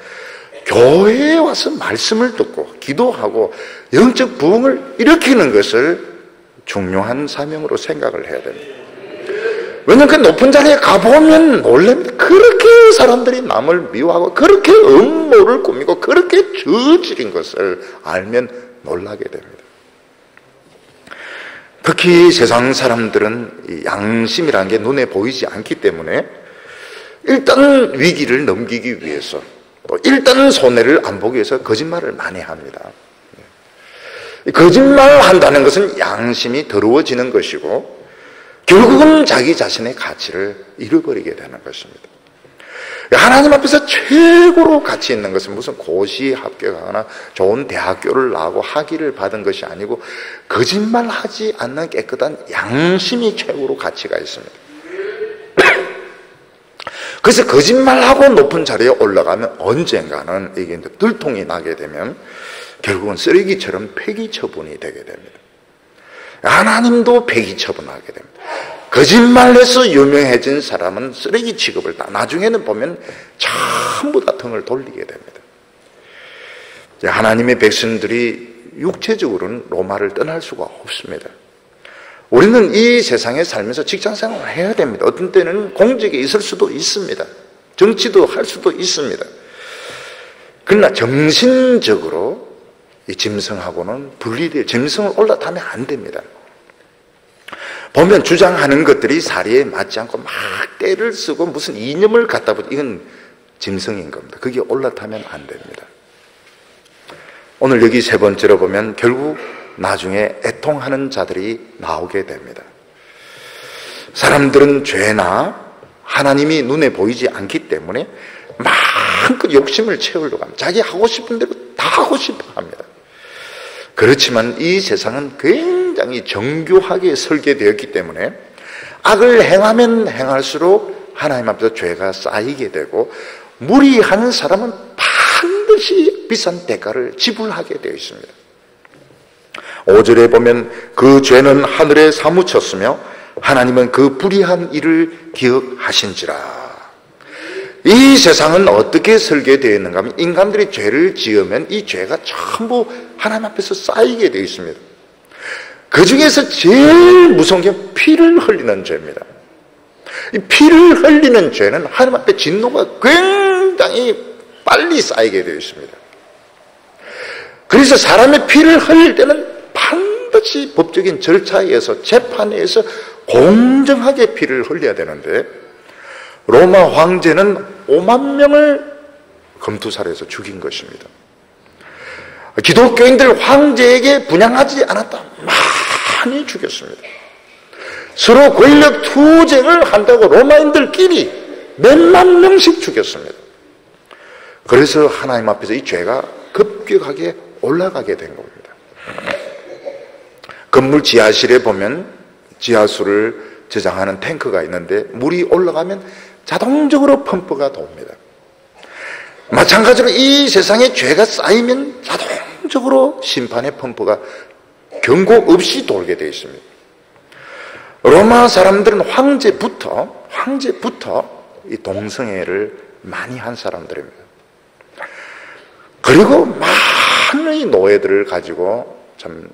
교회에 와서 말씀을 듣고 기도하고 영적 부흥을 일으키는 것을 중요한 사명으로 생각을 해야 됩니다. 왜냐하면 그 높은 자리에 가보면 놀랍니다. 그렇게 사람들이 남을 미워하고 그렇게 음모를 꾸미고 그렇게 저지른 것을 알면 놀라게 됩니다. 특히 세상 사람들은 이 양심이라는 게 눈에 보이지 않기 때문에 일단 위기를 넘기기 위해서 또 일단 손해를 안 보기 위해서 거짓말을 많이 합니다. 거짓말을 한다는 것은 양심이 더러워지는 것이고 결국은 자기 자신의 가치를 잃어버리게 되는 것입니다. 하나님 앞에서 최고로 가치 있는 것은 무슨 고시 합격하거나 좋은 대학교를 나오고 학위를 받은 것이 아니고 거짓말하지 않는 깨끗한 양심이 최고로 가치가 있습니다. 그래서 거짓말하고 높은 자리에 올라가면 언젠가는 이게 들통이 나게 되면 결국은 쓰레기처럼 폐기 처분이 되게 됩니다. 하나님도 폐기 처분하게 됩니다. 거짓말해서 유명해진 사람은 쓰레기 취급을 다 나중에는 보면 전부 다 등을 돌리게 됩니다. 하나님의 백성들이 육체적으로는 로마를 떠날 수가 없습니다. 우리는 이 세상에 살면서 직장생활을 해야 됩니다. 어떤 때는 공직에 있을 수도 있습니다. 정치도 할 수도 있습니다. 그러나 정신적으로 이 짐승하고는 분리돼요. 짐승을 올라타면 안 됩니다. 보면 주장하는 것들이 사리에 맞지 않고 막 떼를 쓰고 무슨 이념을 갖다 붙여, 이건 짐승인 겁니다. 그게 올라타면 안 됩니다. 오늘 여기 세 번째로 보면 결국 나중에 애통하는 자들이 나오게 됩니다. 사람들은 죄나 하나님이 눈에 보이지 않기 때문에 마음껏 욕심을 채우려고 합니다. 자기 하고 싶은 대로 다 하고 싶어 합니다. 그렇지만 이 세상은 굉장히 정교하게 설계되었기 때문에 악을 행하면 행할수록 하나님 앞에서 죄가 쌓이게 되고 무리하는 사람은 반드시 비싼 대가를 지불하게 되어 있습니다. 5절에 보면 그 죄는 하늘에 사무쳤으며 하나님은 그 불의한 일을 기억하신지라. 이 세상은 어떻게 설계되어 있는가 하면 인간들이 죄를 지으면 이 죄가 전부 하나님 앞에서 쌓이게 되어 있습니다. 그 중에서 제일 무서운 게 피를 흘리는 죄입니다. 이 피를 흘리는 죄는 하나님 앞에 진노가 굉장히 빨리 쌓이게 되어 있습니다. 그래서 사람의 피를 흘릴 때는 반드시 법적인 절차에 의해서 재판에 의해서 공정하게 피를 흘려야 되는데 로마 황제는 5만 명을 검투살해서 죽인 것입니다. 기독교인들 황제에게 분양하지 않았다 많이 죽였습니다. 서로 권력 투쟁을 한다고 로마인들끼리 몇만 명씩 죽였습니다. 그래서 하나님 앞에서 이 죄가 급격하게 올라가게 된 겁니다. 건물 지하실에 보면 지하수를 저장하는 탱크가 있는데 물이 올라가면 자동적으로 펌프가 돕니다. 마찬가지로 이 세상에 죄가 쌓이면 자동적으로 심판의 펌프가 경고 없이 돌게 되어 있습니다. 로마 사람들은 황제부터 이 동성애를 많이 한 사람들입니다. 그리고 많은 노예들을 가지고 참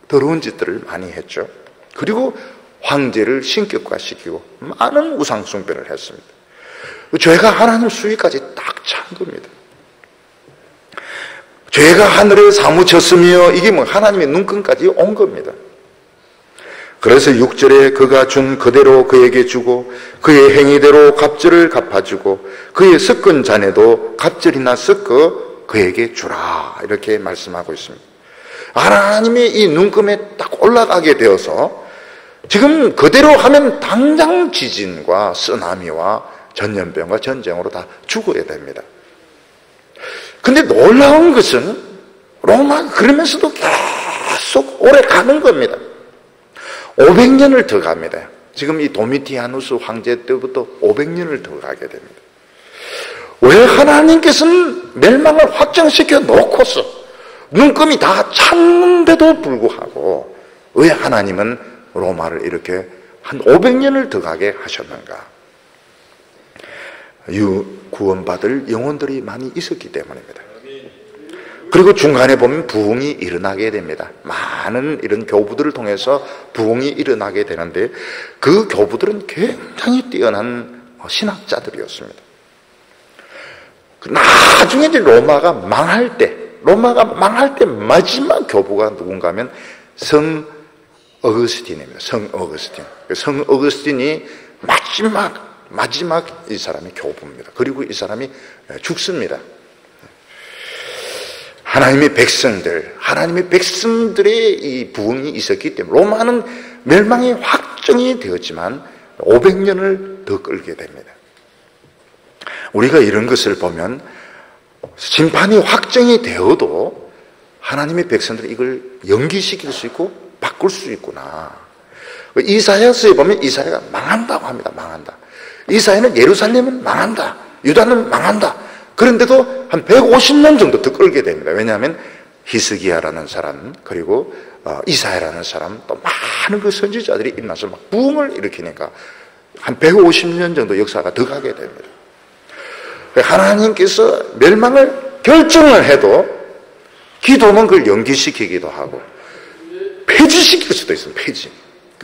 더러운 짓들을 많이 했죠. 그리고 황제를 신격화시키고 많은 우상숭배를 했습니다. 죄가 하나님 수위까지 딱 찬 겁니다. 죄가 하늘에 사무쳤으며 이게 뭐 하나님의 눈금까지 온 겁니다. 그래서 6절에 그가 준 그대로 그에게 주고 그의 행위대로 갑절을 갚아주고 그의 섞은 잔에도 갑절이나 섞어 그에게 주라 이렇게 말씀하고 있습니다. 하나님이 이 눈금에 딱 올라가게 되어서 지금 그대로 하면 당장 지진과 쓰나미와 전염병과 전쟁으로 다 죽어야 됩니다. 근데 놀라운 것은 로마 그러면서도 계속 오래 가는 겁니다. 500년을 더 갑니다. 지금 이 도미티아누스 황제 때부터 500년을 더 가게 됩니다. 왜 하나님께서는 멸망을 확정시켜 놓고서 눈금이 다 찼는데도 불구하고 왜 하나님은 로마를 이렇게 한 500년을 더 가게 하셨는가? 구원받을 영혼들이 많이 있었기 때문입니다. 그리고 중간에 보면 부흥이 일어나게 됩니다. 많은 이런 교부들을 통해서 부흥이 일어나게 되는데 그 교부들은 굉장히 뛰어난 신학자들이었습니다. 나중에 이제 로마가 망할 때 마지막 교부가 누군가 하면 성 어거스틴입니다. 성 어거스틴. 성 어거스틴이 마지막 이 사람이 교부입니다. 그리고 이 사람이 죽습니다. 하나님의 백성들의 이 부흥이 있었기 때문에 로마는 멸망이 확정이 되었지만 500년을 더 끌게 됩니다. 우리가 이런 것을 보면 심판이 확정이 되어도 하나님의 백성들이 이걸 연기시킬 수 있고 바꿀 수 있구나. 이사야서에 보면 이사야가 망한다고 합니다. 망한다. 이사야는 예루살렘은 망한다. 유다는 망한다. 그런데도 한 150년 정도 더 끌게 됩니다. 왜냐하면 히스기야라는 사람 그리고 이사야라는 사람 또 많은 그 선지자들이 일어나서 막 부흥을 일으키니까 한 150년 정도 역사가 더 가게 됩니다. 하나님께서 멸망을 결정을 해도 기도는 그걸 연기시키기도 하고 폐지시킬 수도 있습니다. 폐지.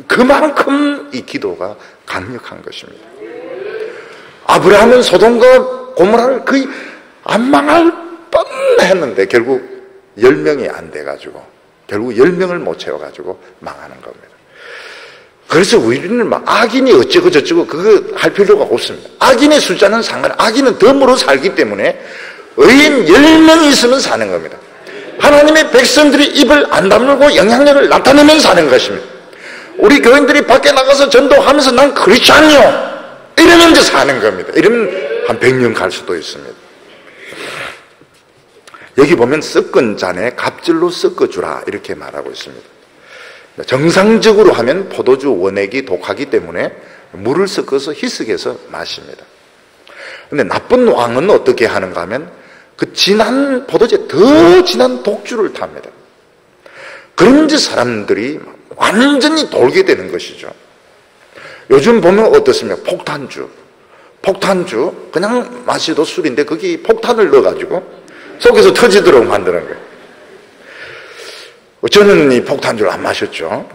그만큼 이 기도가 강력한 것입니다. 아브라함은 소돔과 고모라를 거의 안 망할 뻔했는데 결국 10명이 안 돼가지고 결국 10명을 못 채워가지고 망하는 겁니다. 그래서 우리는 막 악인이 어쩌고 저쩌고 그거 할 필요가 없습니다. 악인의 숫자는 악인은 덤으로 살기 때문에 의인 10명이 있으면 사는 겁니다. 하나님의 백성들이 입을 안 다물고 영향력을 나타내면 사는 것입니다. 우리 교인들이 밖에 나가서 전도하면서 난 크리스찬이요 이러면 이제 사는 겁니다. 이러면 한 100년 갈 수도 있습니다. 여기 보면 섞은 잔에 갑절로 섞어주라 이렇게 말하고 있습니다. 정상적으로 하면 포도주 원액이 독하기 때문에 물을 섞어서 희석해서 마십니다. 근데 나쁜 왕은 어떻게 하는가 하면 그 진한 포도주에 더 진한 독주를 탑니다. 그런지 사람들이 완전히 돌게 되는 것이죠. 요즘 보면 어떻습니까? 폭탄주 그냥 마셔도 술인데 거기 폭탄을 넣어가지고 속에서 터지도록 만드는 거예요. 저는 이 폭탄주를 안 마셨죠.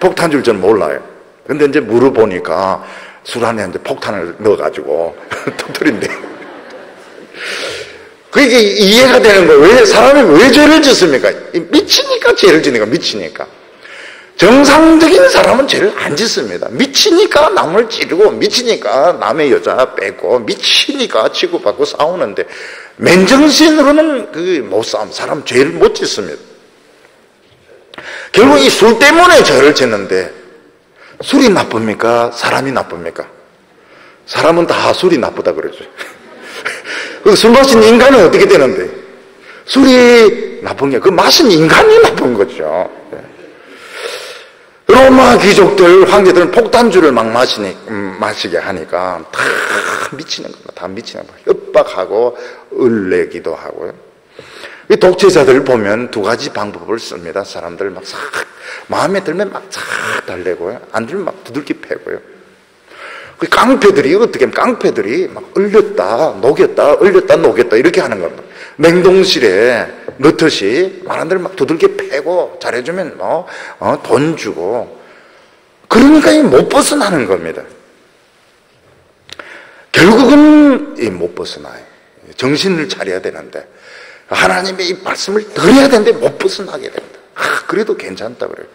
폭탄주를 저는 몰라요. 근데 이제 물을 보니까 술 안에 이제 폭탄을 넣어가지고 터뜨린대. 그게 이해가 되는 거예요. 왜 사람이 왜 죄를 짓습니까? 미치니까 죄를 짓는 거야. 미치니까. 정상적인 사람은 죄를 안 짓습니다. 미치니까 남을 찌르고, 미치니까 남의 여자 뺏고, 미치니까 치고받고 싸우는데, 맨정신으로는 그게 못 싸움. 사람 죄를 못 짓습니다. 결국 이 술 때문에 죄를 짓는데, 술이 나쁩니까? 사람이 나쁩니까? 사람은 다 술이 나쁘다 그러죠. 술 마신 인간은 어떻게 되는데? 술이 나쁜 게, 그 마신 인간이 나쁜 거죠. 로마 귀족들, 황제들은 폭탄주를 막 마시게 하니까 다 미치는 겁니다. 다 미치는 거예요. 협박하고 을내기도 하고요. 이 독재자들 보면 두 가지 방법을 씁니다. 사람들 막 싹, 마음에 들면 막 싹 달래고요. 안 들면 막 두들기 패고요. 그 깡패들이 어떻게 하면 깡패들이 막 얼렸다, 녹였다, 얼렸다, 녹였다 이렇게 하는 겁니다. 냉동실에 넣듯이 사람들 막 두들겨 패고 잘해주면 돈 주고 그러니까 못 벗어나는 겁니다. 결국은 못 벗어나요. 정신을 차려야 되는데 하나님의 이 말씀을 들어야 되는데 못 벗어나게 됩니다. 그래도 괜찮다 그래요.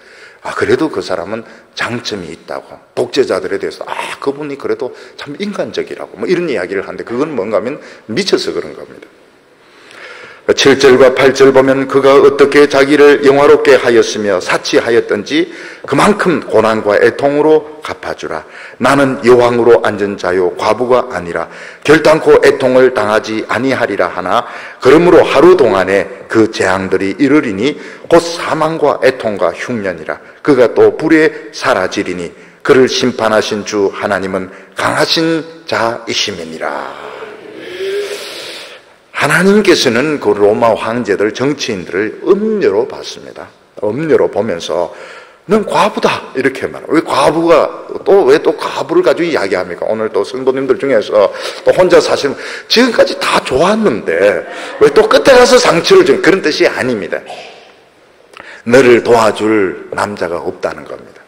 그래도 그 사람은 장점이 있다고. 독재자들에 대해서 그분이 그래도 참 인간적이라고 뭐 이런 이야기를 하는데 그건 뭔가 하면 미쳐서 그런 겁니다. 7절과 8절 보면 그가 어떻게 자기를 영화롭게 하였으며 사치하였던지 그만큼 고난과 애통으로 갚아주라. 나는 여왕으로 앉은 자요 과부가 아니라 결단코 애통을 당하지 아니하리라 하나 그러므로 하루 동안에 그 재앙들이 이르리니 곧 사망과 애통과 흉년이라. 그가 또 불에 사라지리니 그를 심판하신 주 하나님은 강하신 자이심이니라. 하나님께서는 그 로마 황제들, 정치인들을 음녀로 봤습니다. 음녀로 보면서 넌 과부다 이렇게 말해요. 왜 과부가 왜 또 과부를 가지고 이야기합니까? 오늘 또 성도님들 중에서 또 혼자 사시는 지금까지 다 좋았는데 왜 또 끝에 가서 상처를 준 그런 뜻이 아닙니다. 너를 도와줄 남자가 없다는 겁니다.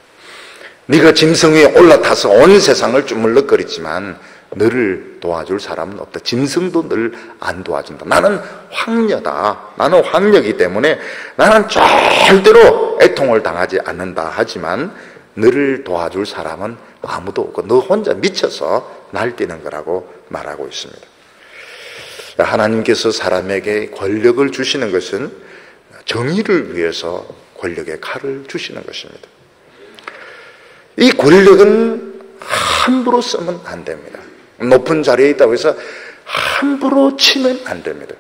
네가 짐승 위에 올라타서 온 세상을 주물럭거리지만 너를 도와줄 사람은 없다. 짐승도 늘 안 도와준다. 나는 황녀다. 나는 황녀이기 때문에 나는 절대로 애통을 당하지 않는다. 하지만 너를 도와줄 사람은 아무도 없고 너 혼자 미쳐서 날뛰는 거라고 말하고 있습니다. 하나님께서 사람에게 권력을 주시는 것은 정의를 위해서 권력의 칼을 주시는 것입니다. 이 권력은 함부로 쓰면 안 됩니다. 높은 자리에 있다고 해서 함부로 치면 안 됩니다.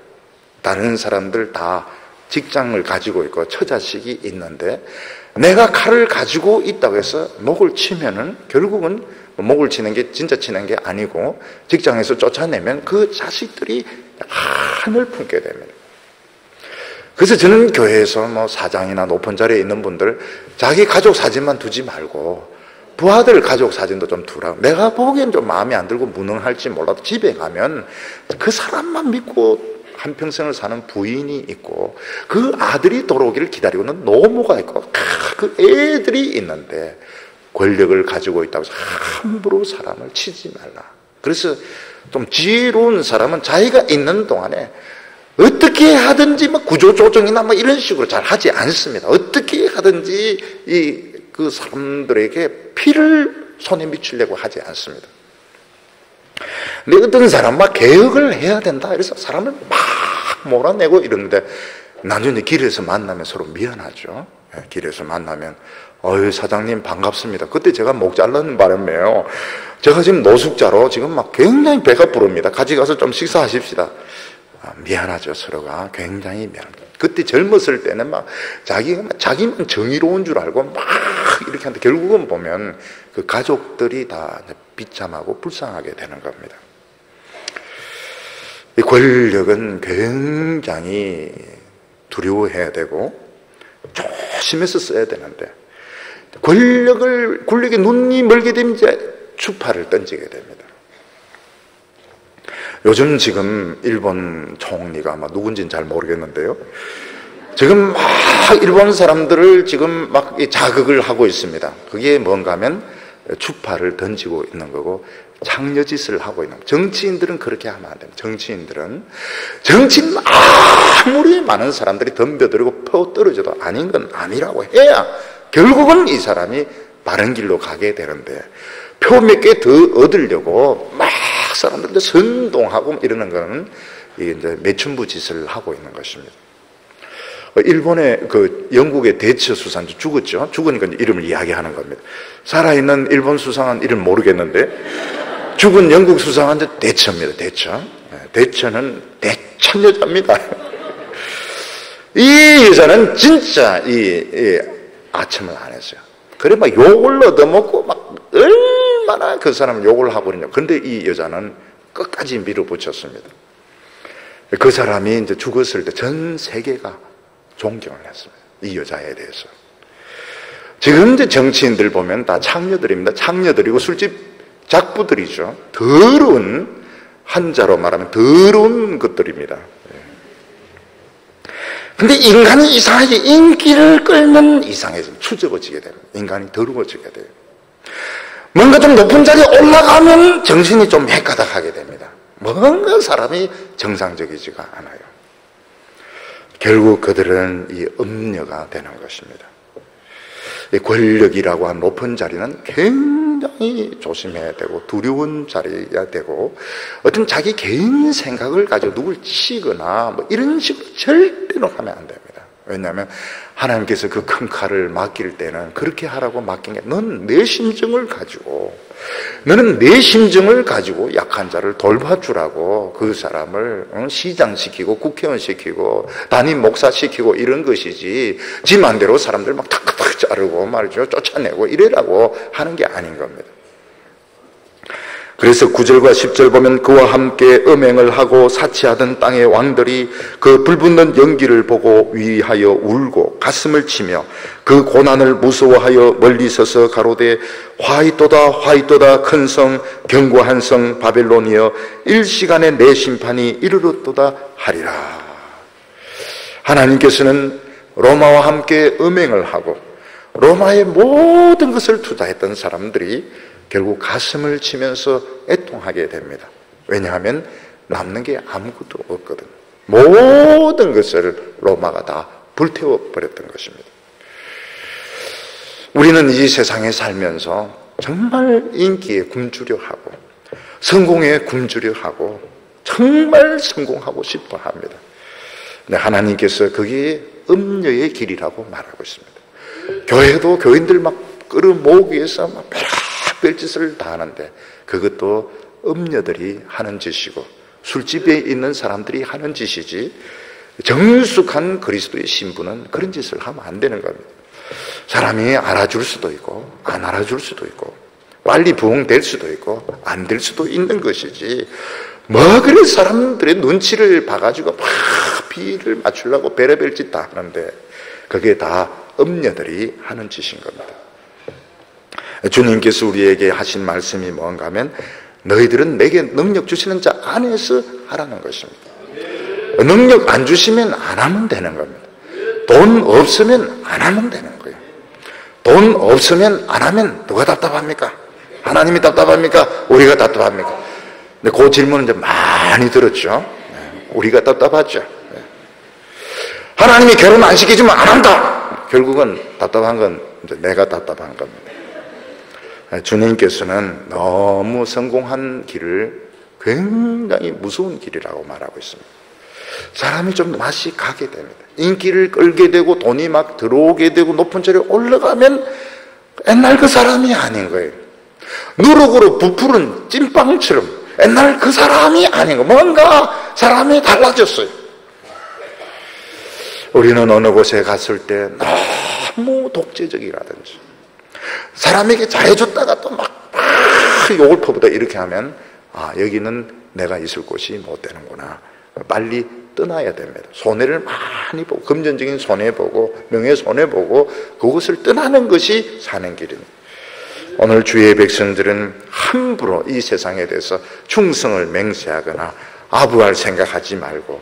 다른 사람들 다 직장을 가지고 있고 처자식이 있는데 내가 칼을 가지고 있다고 해서 목을 치면은 결국은 목을 치는 게 진짜 치는 게 아니고 직장에서 쫓아내면 그 자식들이 한을 품게 됩니다. 그래서 저는 교회에서 사장이나 높은 자리에 있는 분들 자기 가족 사진만 두지 말고 부하들 가족 사진도 좀 두라고. 내가 보기엔 좀 마음에 안 들고 무능할지 몰라도 집에 가면 그 사람만 믿고 한평생을 사는 부인이 있고 그 아들이 돌아오기를 기다리고는 노모가 있고 그 애들이 있는데 권력을 가지고 있다고 해서 함부로 사람을 치지 말라. 그래서 좀 지혜로운 사람은 자기가 있는 동안에 어떻게 하든지 구조조정이나 이런 식으로 잘 하지 않습니다. 어떻게 하든지 그 사람들에게 피를 손에 미치려고 하지 않습니다. 근데 어떤 사람 개혁을 해야 된다. 그래서 사람을 막 몰아내고 이러는데 나중에 길에서 만나면 서로 미안하죠. 길에서 만나면 사장님 반갑습니다. 그때 제가 목 잘라는 바람에요. 제가 지금 노숙자로 지금 굉장히 배가 부릅니다. 같이 가서 좀 식사하십시다. 미안하죠. 서로가 굉장히 미안합니다. 그때 젊었을 때는 자기만 정의로운 줄 알고 막 이렇게 하는데 결국은 보면 그 가족들이 다 비참하고 불쌍하게 되는 겁니다. 이 권력은 굉장히 두려워해야 되고 조심해서 써야 되는데 권력에 눈이 멀게 되면 이제 추파를 던지게 됩니다. 요즘 지금 일본 총리가 누군지는 잘 모르겠는데요. 지금 일본 사람들을 지금 자극을 하고 있습니다. 그게 뭔가 하면 추파를 던지고 있는 거고 창녀짓을 하고 있는 거예요. 정치인들은 그렇게 하면 안 됩니다. 정치인 아무리 많은 사람들이 덤벼들고 퍼 떨어져도 아닌 건 아니라고 해야 결국은 이 사람이 바른 길로 가게 되는데, 표 몇 개 더 얻으려고 막 사람들한테 선동하고 이러는 거는 이제 매춘부 짓을 하고 있는 것입니다. 일본의 영국의 대처 수상자 죽었죠. 죽으니까 이름을 이야기하는 겁니다. 살아있는 일본 수상한 이름 모르겠는데 죽은 영국 수상한 대처입니다. 대처는 대천 여자입니다. 이 여자는 진짜 아첨을 안 했어요. 그래 막 욕을 얻어먹고 막 얼마나 그 사람을 욕을 하고 그러냐. 그런데 이 여자는 끝까지 밀어붙였습니다. 그 사람이 이제 죽었을 때 전 세계가 존경을 했습니다. 이 여자에 대해서. 지금 이제 정치인들 보면 다 창녀들입니다. 창녀들이고 술집 작부들이죠. 더러운, 한자로 말하면 더러운 것들입니다. 근데 인간이 이상하게 인기를 끌면 이상해집니다. 추적어지게 됩니다. 인간이 더러워지게 돼요. 뭔가 좀 높은 자리에 올라가면 정신이 좀 헷가닥하게 됩니다. 뭔가 사람이 정상적이지가 않아요. 결국 그들은 이 음녀가 되는 것입니다. 이 권력이라고 한 높은 자리는 굉장히 조심해야 되고 두려운 자리가 되고, 어떤 자기 개인 생각을 가지고 누굴 치거나 뭐 이런 식으로 절대로 하면 안 됩니다. 왜냐하면 하나님께서 그 큰 칼을 맡길 때는 그렇게 하라고 맡긴 게, 너는 내 심정을 가지고, 너는 내 심정을 가지고 약한 자를 돌봐주라고 그 사람을 시장시키고 국회의원시키고 담임 목사시키고 이런 것이지, 지 맘대로 사람들 막 탁탁 자르고 말이죠, 쫓아내고 이래라고 하는 게 아닌 겁니다. 그래서 9절과 10절 보면 그와 함께 음행을 하고 사치하던 땅의 왕들이 그 불붙는 연기를 보고 위하여 울고 가슴을 치며 그 고난을 무서워하여 멀리 서서 가로되 화이또다 화이또다 큰 성 견고한 성 바벨론이여 일시간에 내 심판이 이르렀도다 하리라. 하나님께서는 로마와 함께 음행을 하고 로마의 모든 것을 투자했던 사람들이 결국 가슴을 치면서 애통하게 됩니다. 왜냐하면 남는 게 아무것도 없거든. 모든 것을 로마가 다 불태워버렸던 것입니다. 우리는 이 세상에 살면서 정말 인기에 굶주려 하고 성공에 굶주려 하고 정말 성공하고 싶어 합니다. 근데 하나님께서 그게 음녀의 길이라고 말하고 있습니다. 교회도 교인들 막 끌어모으기 위해서 막 별짓을 다 하는데 그것도 음녀들이 하는 짓이고 술집에 있는 사람들이 하는 짓이지, 정숙한 그리스도의 신부는 그런 짓을 하면 안 되는 겁니다. 사람이 알아줄 수도 있고 안 알아줄 수도 있고 빨리 부흥될 수도 있고 안 될 수도 있는 것이지, 뭐 그래 사람들의 눈치를 봐가지고 막 비를 맞추려고 별의별 짓 다 하는데 그게 다 음녀들이 하는 짓인 겁니다. 주님께서 우리에게 하신 말씀이 뭔가 하면 너희들은 내게 능력 주시는 자 안에서 하라는 것입니다. 능력 안 주시면 안 하면 되는 겁니다. 돈 없으면 안 하면 되는 거예요. 돈 없으면 안 하면 누가 답답합니까? 하나님이 답답합니까? 우리가 답답합니까? 근데 그 질문은 이제 많이 들었죠. 우리가 답답하죠. 하나님이 결혼 안 시켜주면 안 한다. 결국은 답답한 건 이제 내가 답답한 겁니다. 주님께서는 너무 성공한 길을 굉장히 무서운 길이라고 말하고 있습니다. 사람이 좀 맛이 가게 됩니다. 인기를 끌게 되고 돈이 막 들어오게 되고 높은 자리에 올라가면 옛날 그 사람이 아닌 거예요. 누룩으로 부풀은 찐빵처럼 옛날 그 사람이 아닌 거예요. 뭔가 사람이 달라졌어요. 우리는 어느 곳에 갔을 때 너무 독재적이라든지 사람에게 잘해줬다가 또 막 욕을 퍼부다 이렇게 하면 여기는 내가 있을 곳이 못 되는구나. 빨리 떠나야 됩니다. 손해를 많이 보고 금전적인 손해보고 명예 손해보고 그것을 떠나는 것이 사는 길입니다. 오늘 주의 백성들은 함부로 이 세상에 대해서 충성을 맹세하거나 아부할 생각하지 말고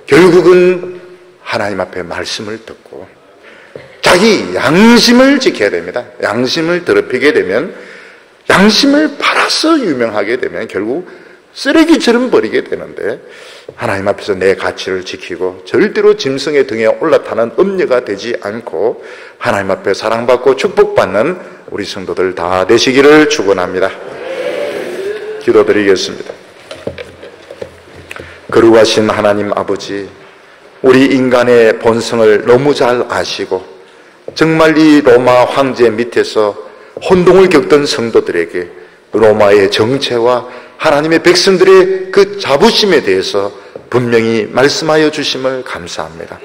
결국은 하나님 앞에 말씀을 듣고 자기 양심을 지켜야 됩니다. 양심을 더럽히게 되면 양심을 팔아서 유명하게 되면 결국 쓰레기처럼 버리게 되는데, 하나님 앞에서 내 가치를 지키고 절대로 짐승의 등에 올라타는 음녀가 되지 않고 하나님 앞에 사랑받고 축복받는 우리 성도들 다 되시기를 축원합니다. 기도드리겠습니다. 거룩하신 하나님 아버지, 우리 인간의 본성을 너무 잘 아시고 정말 이 로마 황제 밑에서 혼동을 겪던 성도들에게 로마의 정체와 하나님의 백성들의 그 자부심에 대해서 분명히 말씀하여 주심을 감사합니다.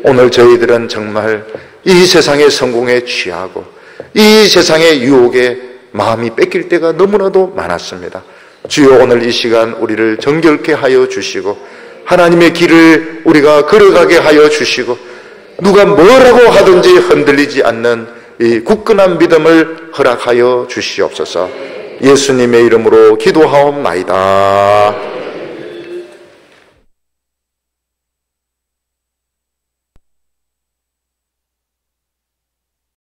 오늘 저희들은 정말 이 세상의 성공에 취하고 이 세상의 유혹에 마음이 뺏길 때가 너무나도 많았습니다. 주여, 오늘 이 시간 우리를 정결케 하여 주시고 하나님의 길을 우리가 걸어가게 하여 주시고 누가 뭐라고 하든지 흔들리지 않는 이 굳건한 믿음을 허락하여 주시옵소서. 예수님의 이름으로 기도하옵나이다.